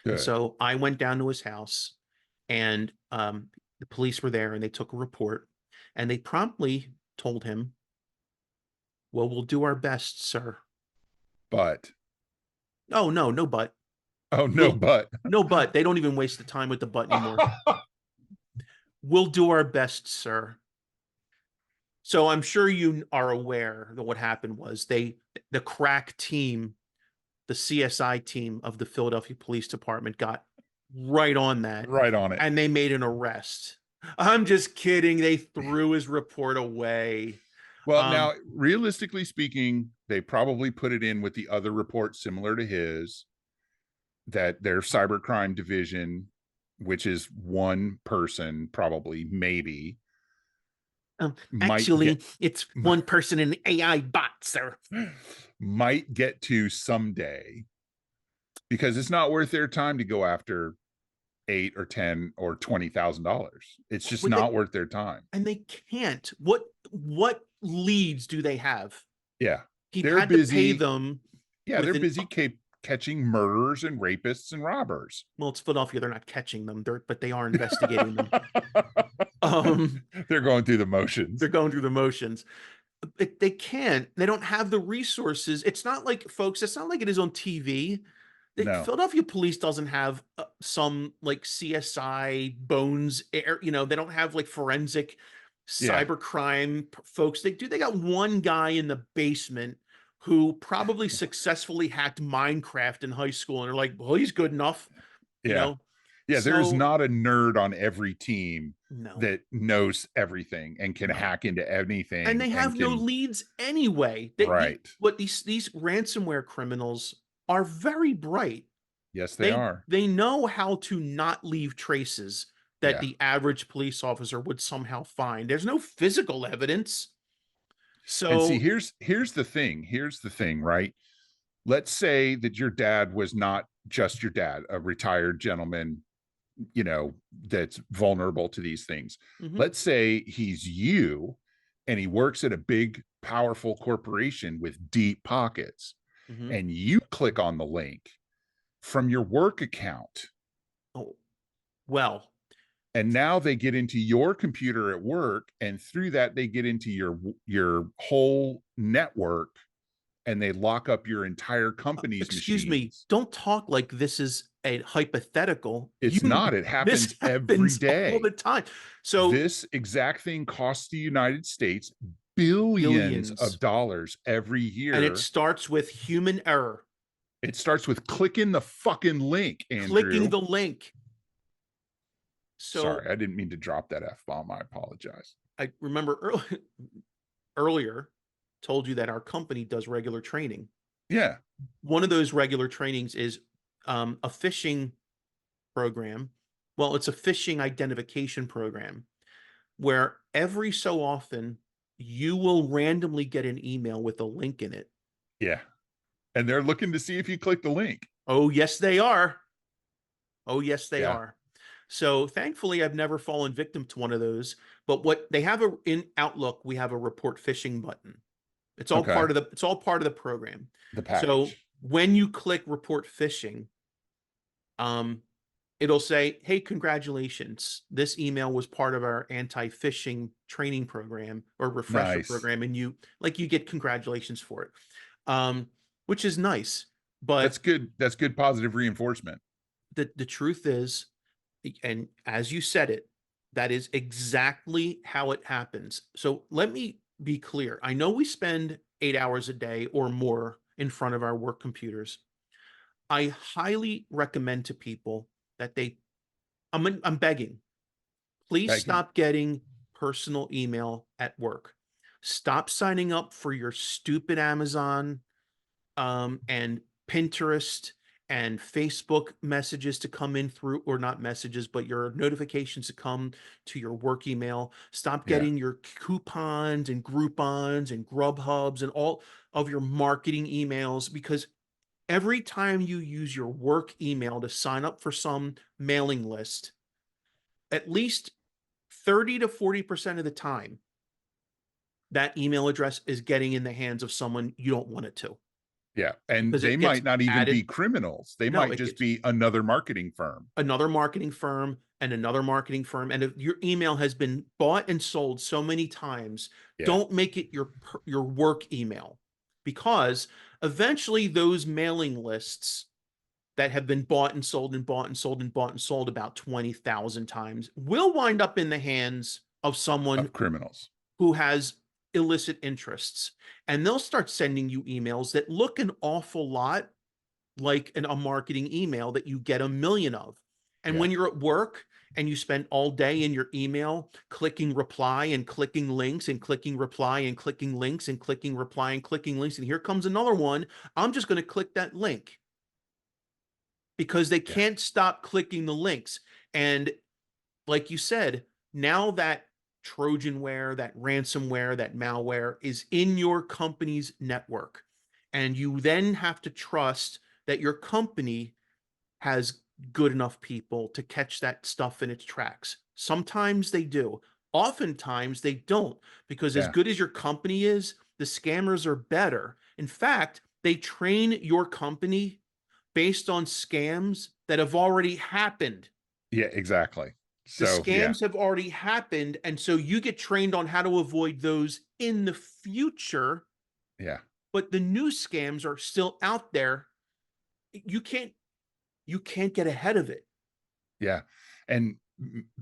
And Good. so I went down to his house and the police were there and they took a report and they promptly told him, well, we'll do our best, sir. But Oh, no, no, but. oh no, but No, but. They don't even waste the time with the but anymore. We'll do our best, sir. So I'm sure you are aware that what happened was the crack team, the CSI team of the Philadelphia Police Department got right on that right on it. and they made an arrest. I'm just kidding. They threw his report away. Well, now, realistically speaking, they probably put it in with the other report similar to his, that their cybercrime division, which is one person, probably, maybe, Actually, it's one person in the AI bot, sir. Might get to someday, because it's not worth their time to go after 8 or 10 or $20,000. It's just not worth their time. And they can't. What leads do they have? Yeah. He had to pay them. Yeah, they're busy catching murderers and rapists and robbers. Well, it's Philadelphia. They're not catching them, but they are investigating them. They're going through the motions. They're going through the motions. They can't. They don't have the resources. It's not like, folks, it's not like it is on TV. The Philadelphia police doesn't have some like CSI bones air, they don't have like forensic cybercrime folks. They got one guy in the basement who probably successfully hacked Minecraft in high school, and they're like, well, he's good enough. Yeah, there's not a nerd on every team that knows everything and can hack into anything. And they have no leads anyway. These ransomware criminals are very bright. Yes, they are. They know how to not leave traces that the average police officer would somehow find. There's no physical evidence. So, and see, here's the thing, right? Let's say that your dad was not just your dad, a retired gentleman, that's vulnerable to these things. Let's say he's you and he works at a big, powerful corporation with deep pockets. And you click on the link from your work account. Oh, well. And now they get into your computer at work, and through that they get into your whole network, and they lock up your entire company's excuse machines. me, don't talk like this is a hypothetical. It's not. It happens every day, all the time. So this exact thing costs the United States billions of dollars every year. And it starts with human error. It starts with clicking the fucking link, Andrew. Clicking the link. So, sorry, I didn't mean to drop that F-bomb. I apologize. I remember earlier told you that our company does regular training. Yeah. One of those regular trainings is a phishing program. Well, it's a phishing identification program where every so often you will randomly get an email with a link in it. Yeah. And they're looking to see if you click the link. Oh, yes, they are. Oh, yes, they Yeah. are. So thankfully, I've never fallen victim to one of those. But what they have in Outlook, we have a report phishing button. Okay. It's all part of the program. The So package. when you click report phishing, um, it'll say, "Hey, congratulations! This email was part of our anti-phishing training program or refresher Nice. program, and you get congratulations for it," um, which is nice. That's But good. That's good positive reinforcement. the truth is, and as you said it, that is exactly how it happens. So let me be clear. I know we spend 8 hours a day or more in front of our work computers. I highly recommend to people that I'm begging, please Begging. stop getting personal email at work. Stop signing up for your stupid Amazon and Pinterest and Facebook messages to come in through, or not messages, but your notifications to come to your work email. Stop Yeah. getting your coupons and Groupons and Grubhubs and all of your marketing emails, because every time you use your work email to sign up for some mailing list, at least 30 to 40% of the time, that email address is getting in the hands of someone you don't want it to, Yeah. And because they it gets might not even added. be criminals. They No, might it just gets be another marketing firm. another marketing firm and another marketing firm. And if your email has been bought and sold so many times, Yeah. don't make it your work email, because eventually those mailing lists that have been bought and sold and bought and sold and bought and sold about 20,000 times will wind up in the hands of someone Of criminals. who has illicit interests. And they'll start sending you emails that look an awful lot like a marketing email that you get a million of. And Yeah. when you're at work and you spend all day in your email clicking reply and clicking links and clicking reply and clicking links and clicking reply and clicking links, and here comes another one, I'm just going to click that link, because they Yeah. can't stop clicking the links. And like you said, now that Trojanware, that ransomware, that malware is in your company's network, and you then have to trust that your company has good enough people to catch that stuff in its tracks. Sometimes they do. Oftentimes they don't, because as Yeah. good as your company is, the scammers are better. In fact, they train your company based on scams that have already happened. Yeah. Exactly. The So, yeah. scams have already happened. And so you get trained on how to avoid those in the future, Yeah. but the new scams are still out there. You can't you can't get ahead of it. Yeah. And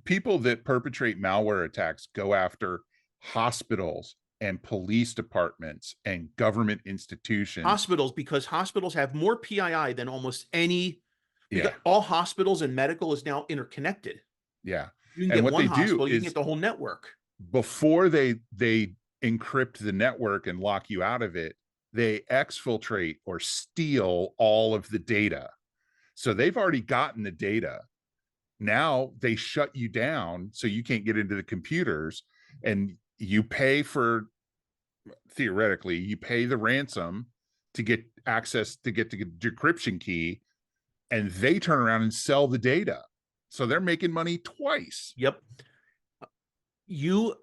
people that perpetrate malware attacks go after hospitals and police departments and government institutions. Hospitals, because hospitals have more PII than almost any, because Yeah. all hospitals and medical is now interconnected. Yeah. You can And get what one they do hospital, you can get is the whole network. before they encrypt the network and lock you out of it, they exfiltrate or steal all of the data. So they've already gotten the data. Now they shut you down so you can't get into the computers, and you pay for, theoretically, you pay the ransom to get access, to get the decryption key, and they turn around and sell the data. So they're making money twice. Yep. You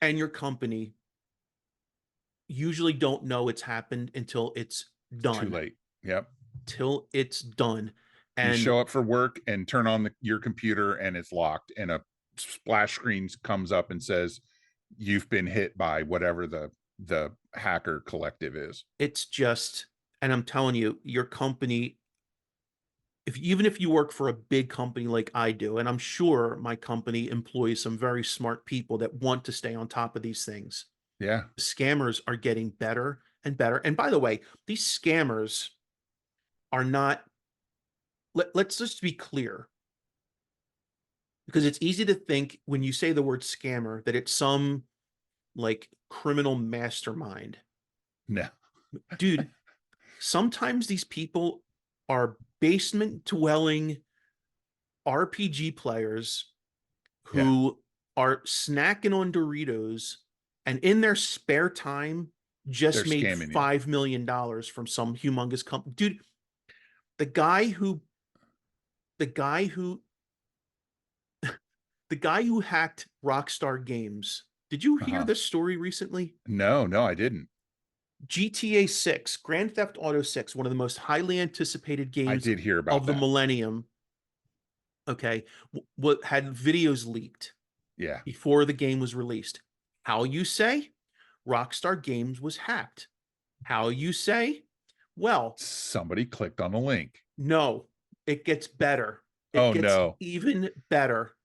and your company usually don't know it's happened until it's It's too done. late. Yep. Till it's done. You And show up for work and turn on your computer and it's locked, and a splash screen comes up and says you've been hit by whatever the hacker collective is. it's just, and I'm telling you, your company, if even if you work for a big company like I do, and I'm sure my company employs some very smart people that want to stay on top of these things, Yeah. scammers are getting better and better. And by the way, these scammers are not, let's just be clear, because it's easy to think when you say the word scammer that it's some like criminal mastermind. No. Dude, sometimes these people are basement dwelling RPG players Yeah. who are snacking on Doritos and in their spare time They're just made scamming you. $5 million from some humongous company. Dude, the guy who the guy who the guy who hacked Rockstar Games. Did you hear Uh-huh. this story recently? No, no, I didn't. GTA 6, Grand Theft Auto 6, one of the most highly anticipated I games did hear about of the that. millennium, okay, what had videos leaked Yeah. before the game was released. How you say? Rockstar Games was hacked. How you say? Well, Somebody clicked on a link. no, it gets better. It Oh gets no. even better.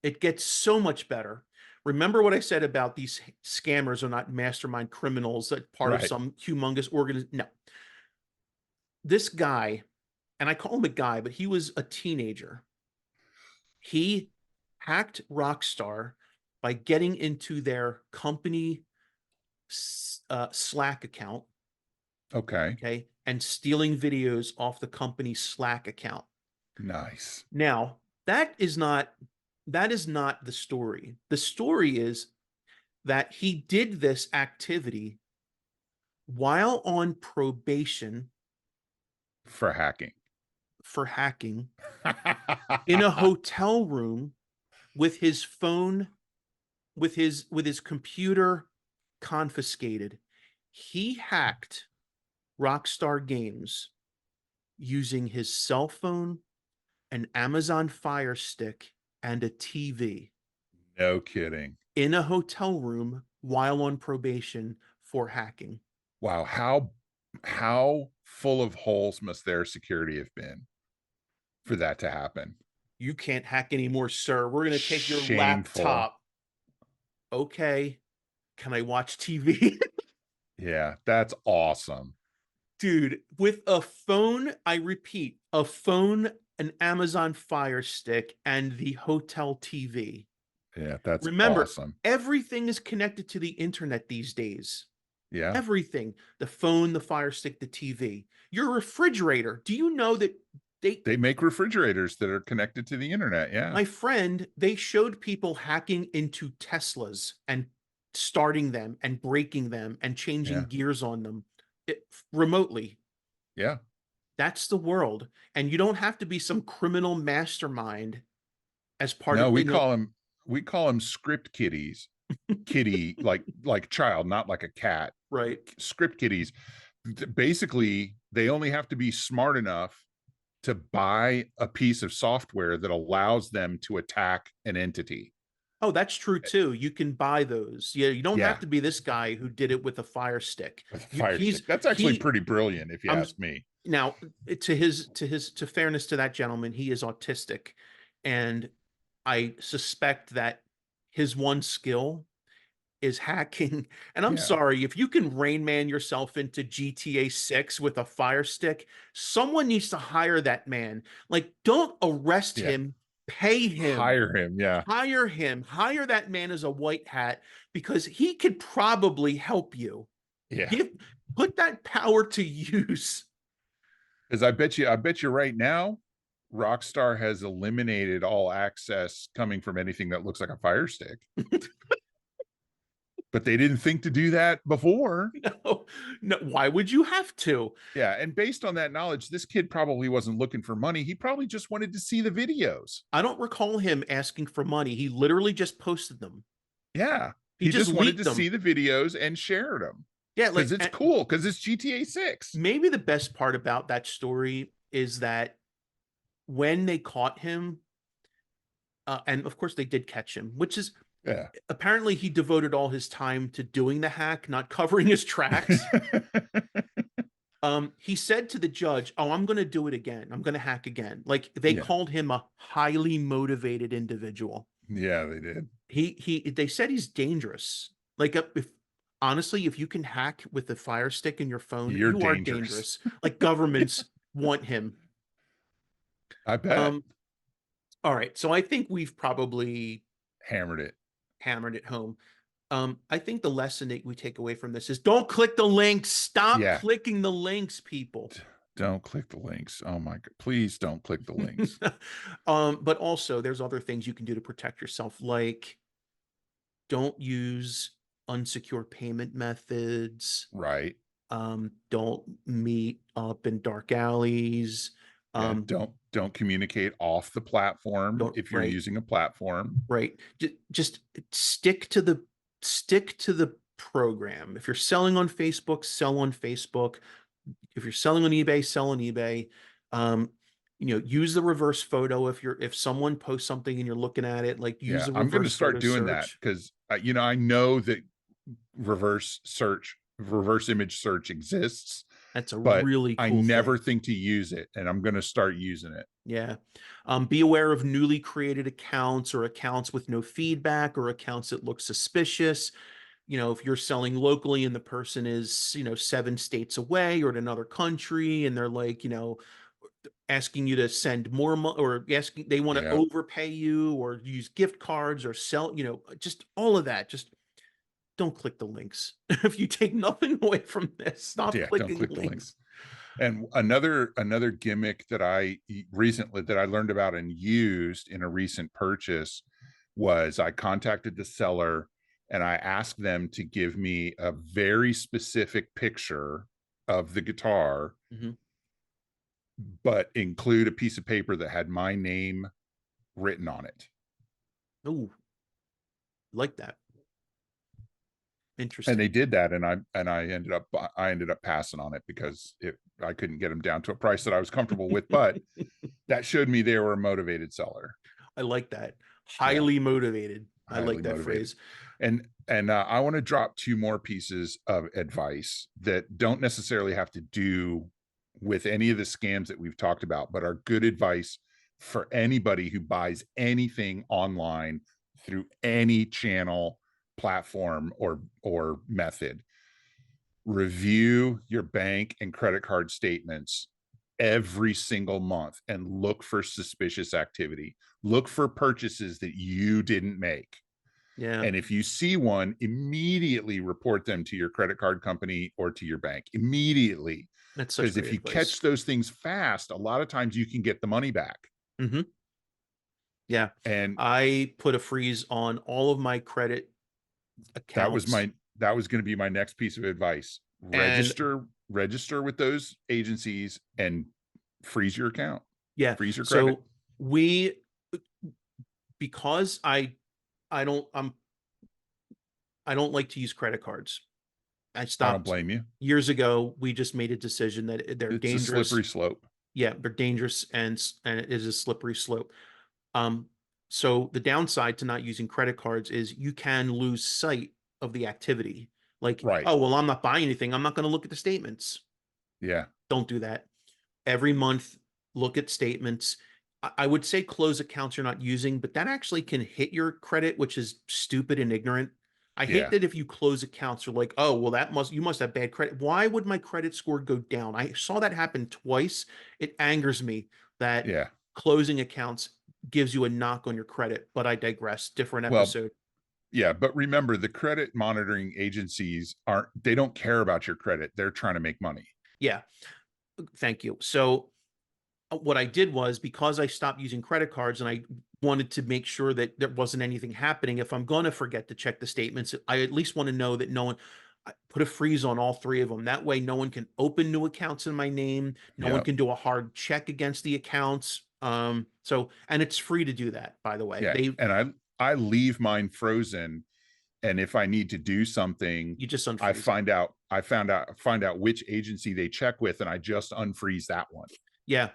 It gets so much better. Remember what I said about these scammers are not mastermind criminals that part of Right. some humongous organization. No, this guy, and I call him a guy, but he was a teenager. He hacked Rockstar by getting into their company Slack account, Okay. okay, and stealing videos off the company's Slack account. Nice. Now, that is not the story. The story is that he did this activity while on probation For hacking. for hacking in a hotel room with his phone, with his computer confiscated. He hacked Rockstar Games using his cell phone, an Amazon Fire Stick, and a TV No kidding. in a hotel room while on probation for hacking. Wow. How full of holes must their security have been for that to happen? You can't hack anymore, sir. We're going to take your Shameful. laptop. Okay. Can I watch TV? Yeah, that's awesome. Dude, with a phone, I repeat, a phone, an Amazon Fire Stick, and the hotel TV. Yeah, that's Remember, awesome. everything is connected to the internet these days. Yeah. Everything. The phone, the Fire Stick, the TV. Your refrigerator. Do you know that they, They make refrigerators that are connected to the internet. Yeah. my friend, they showed people hacking into Teslas and starting them and breaking them and changing Yeah. gears on them remotely. Yeah. That's the world. And you don't have to be some criminal mastermind as part No, of, we call them script kiddies. Kitty, like child, not like a cat. right. Script kiddies. Basically, they only have to be smart enough to buy a piece of software that allows them to attack an entity. Oh, that's true too. You can buy those. Yeah, you don't have Yeah, to be this guy who did it with a Fire Stick. with a You, fire he's stick. That's actually he. pretty brilliant, if you I'm ask me. now to fairness to that gentleman, he is autistic, and I suspect that his one skill is hacking. And I'm Yeah, sorry, if you can Rain Man yourself into GTA 6 with a Fire Stick, someone needs to hire that man. Like, don't arrest yeah. him, pay him, Hire him. Yeah, hire that man as a white hat because he could probably help you. yeah. Give Put that power to use. Because I bet you right now, Rockstar has eliminated all access coming from anything that looks like a fire stick. But they didn't think to do that before. No, no, why would you have to? Yeah, and based on that knowledge, this kid probably wasn't looking for money. He probably just wanted to see the videos. I don't recall him asking for money. He literally just posted them. Yeah, He he just just wanted leaked to them. see the videos and shared them Yeah, because like it's cool, because it's GTA 6. maybe the best part about that story is that when they caught him, and of course they did catch him, which is Yeah. apparently he devoted all his time to doing the hack, not covering his tracks. He said to the judge, "Oh, I'm going to do it again. I'm going to hack again." Like they Yeah. called him a highly motivated individual. Yeah, they did. They said he's dangerous. Like if honestly, if you can hack with the Fire Stick in your phone, You're you are dangerous. dangerous. Like governments want him. I bet. Um, all right, so I think we've probably Hammered it. hammered it home. I think the lesson that we take away from this is don't click the links. Stop Yeah. clicking the links, people. Don't click the links. Oh my God. Please don't click the links. But also there's other things you can do to protect yourself, like don't use unsecure payment methods. Right. Don't meet up in dark alleys. Yeah. Um, Don't communicate off the platform don't if you're right, using a platform. right. Just stick to the program. If you're selling on Facebook, sell on Facebook. If you're selling on eBay, sell on eBay. Um, use the reverse photo if someone posts something and you're looking at it, like use Yeah, the I'm going to reverse start photo doing that search. because I know that reverse image search exists, That's a but really I cool never thing. think to use it, and I'm going to start using it. Yeah. Be aware of newly created accounts or accounts with no feedback or accounts that look suspicious. If you're selling locally and the person is, 7 states away or in another country and they're like, asking you to send more money or asking they want to Yeah, overpay you or use gift cards or sell, just all of that. Just don't click the links. If you take nothing away from this, stop yeah. Don't clicking click the links. links. And another gimmick that I recently that I learned about and used in a recent purchase was I contacted the seller and I asked them to give me a very specific picture of the guitar, Mhm. but include a piece of paper that had my name written on it. Ooh, like that. And they Interesting. did that, and I ended up passing on it because I couldn't get them down to a price that I was comfortable with. But that showed me they were a motivated seller. I like that. Yeah, Highly motivated. I highly like that motivated. phrase. And I want to drop two more pieces of advice that don't necessarily have to do with any of the scams that we've talked about, but are good advice for anybody who buys anything online through any channel, platform, or method. Review your bank and credit card statements every single month and look for suspicious activity. Look for purchases that you didn't make. Yeah, And if you see one, immediately report them to your credit card company or to your bank immediately. that's such Because great if you advice. catch those things fast, a lot of times you can get the money back. Hmm. Yeah. And I put a freeze on all of my credit that was accounts my that was going to be my next piece of advice. and Register with those agencies and freeze your account, yeah. freeze your credit. So we because I don't I don't like to use credit cards. I I don't stopped blame you. years ago. We just made a decision that they're It's a dangerous. slippery slope. Yeah, they're dangerous and it is a slippery slope. Um, so the downside to not using credit cards is you can lose sight of the activity. Like, Right. oh, well, I'm not buying anything. I'm not going to look at the statements. Yeah. Don't do that. Every month, look at statements. I would say close accounts you're not using, but that actually can hit your credit, which is stupid and ignorant. I hate Yeah. that if you close accounts, you're like, oh, well, you must have bad credit. Why would my credit score go down? I saw that happen twice. It angers me that Yeah. closing accounts gives you a knock on your credit, but I digress. Different Well, episode. yeah, but remember the credit monitoring agencies they don't care about your credit. They're trying to make money. Yeah, thank you. So what I did was because I stopped using credit cards and I wanted to make sure that there wasn't anything happening. If I'm going to forget to check the statements, I at least want to know that no one I put a freeze on all three of them. That way, no one can open new accounts in my name. No one Yeah. can do a hard check against the accounts. And it's free to do that, by the way. Yeah. And I leave mine frozen, and if I need to do something, You just unfreeze it. find out which agency they check with, and I just unfreeze that one. Yeah.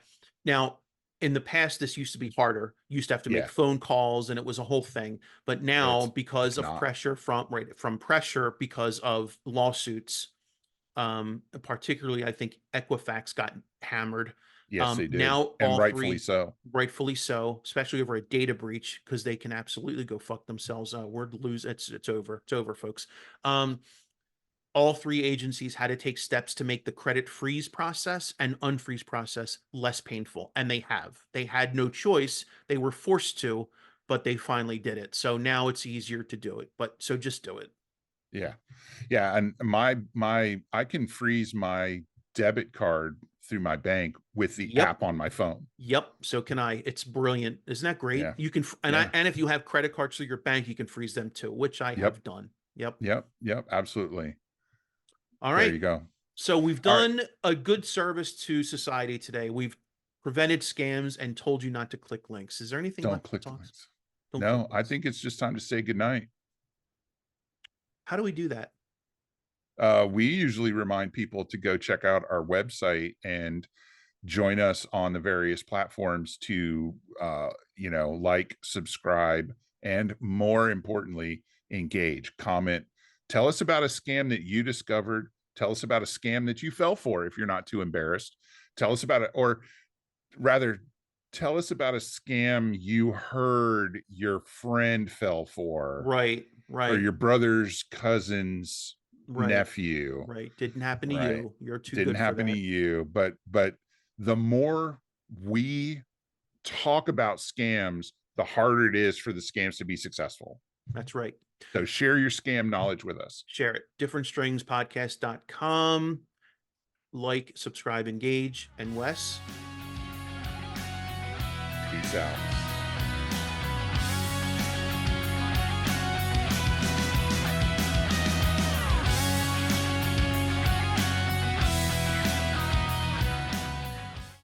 Now, in the past, this used to be harder. You used to have to make Yeah. phone calls, and it was a whole thing. But now, because It's of not. pressure from pressure because of lawsuits, particularly I think Equifax got hammered. Yes, they did. Now And all rightfully three, so. rightfully so, especially over a data breach, because they can absolutely go fuck themselves. We're lose. It's over. It's over, folks. All three agencies had to take steps to make the credit freeze process and unfreeze process less painful. And they have. They had no choice. They were forced to, but they finally did it. So now it's easier to do it. But so just do it. Yeah. Yeah. And I can freeze my debit card through my bank with the Yep. app on my phone. Yep. So can I. It's brilliant. Isn't that great? Yeah. You can, Yeah. and if you have credit cards through your bank, you can freeze them too, which I Yep. have done. Yep. Yep, absolutely. All There right. you go. So we've All right, done a good service to society today. We've prevented scams and told you not to click links. Is there anything don't left to click the talk? links. Don't click No, I links. think it's just time to say goodnight. How do we do that? We usually remind people to go check out our website and join us on the various platforms to like, subscribe, and more importantly, engage, comment, tell us about a scam that you discovered, tell us about a scam that you fell for if you're not too embarrassed, tell us about it, or rather, tell us about a scam you heard your friend fell for, Right, or right, your brother's cousin's right, nephew. right. Didn't happen to Right. you. You're too Didn't good for happen to that. you, but the more we talk about scams, the harder it is for the scams to be successful. That's right. So share your scam knowledge with us. Share it. Differentstringspodcast.com. Like, subscribe, engage. And Wes, Peace out.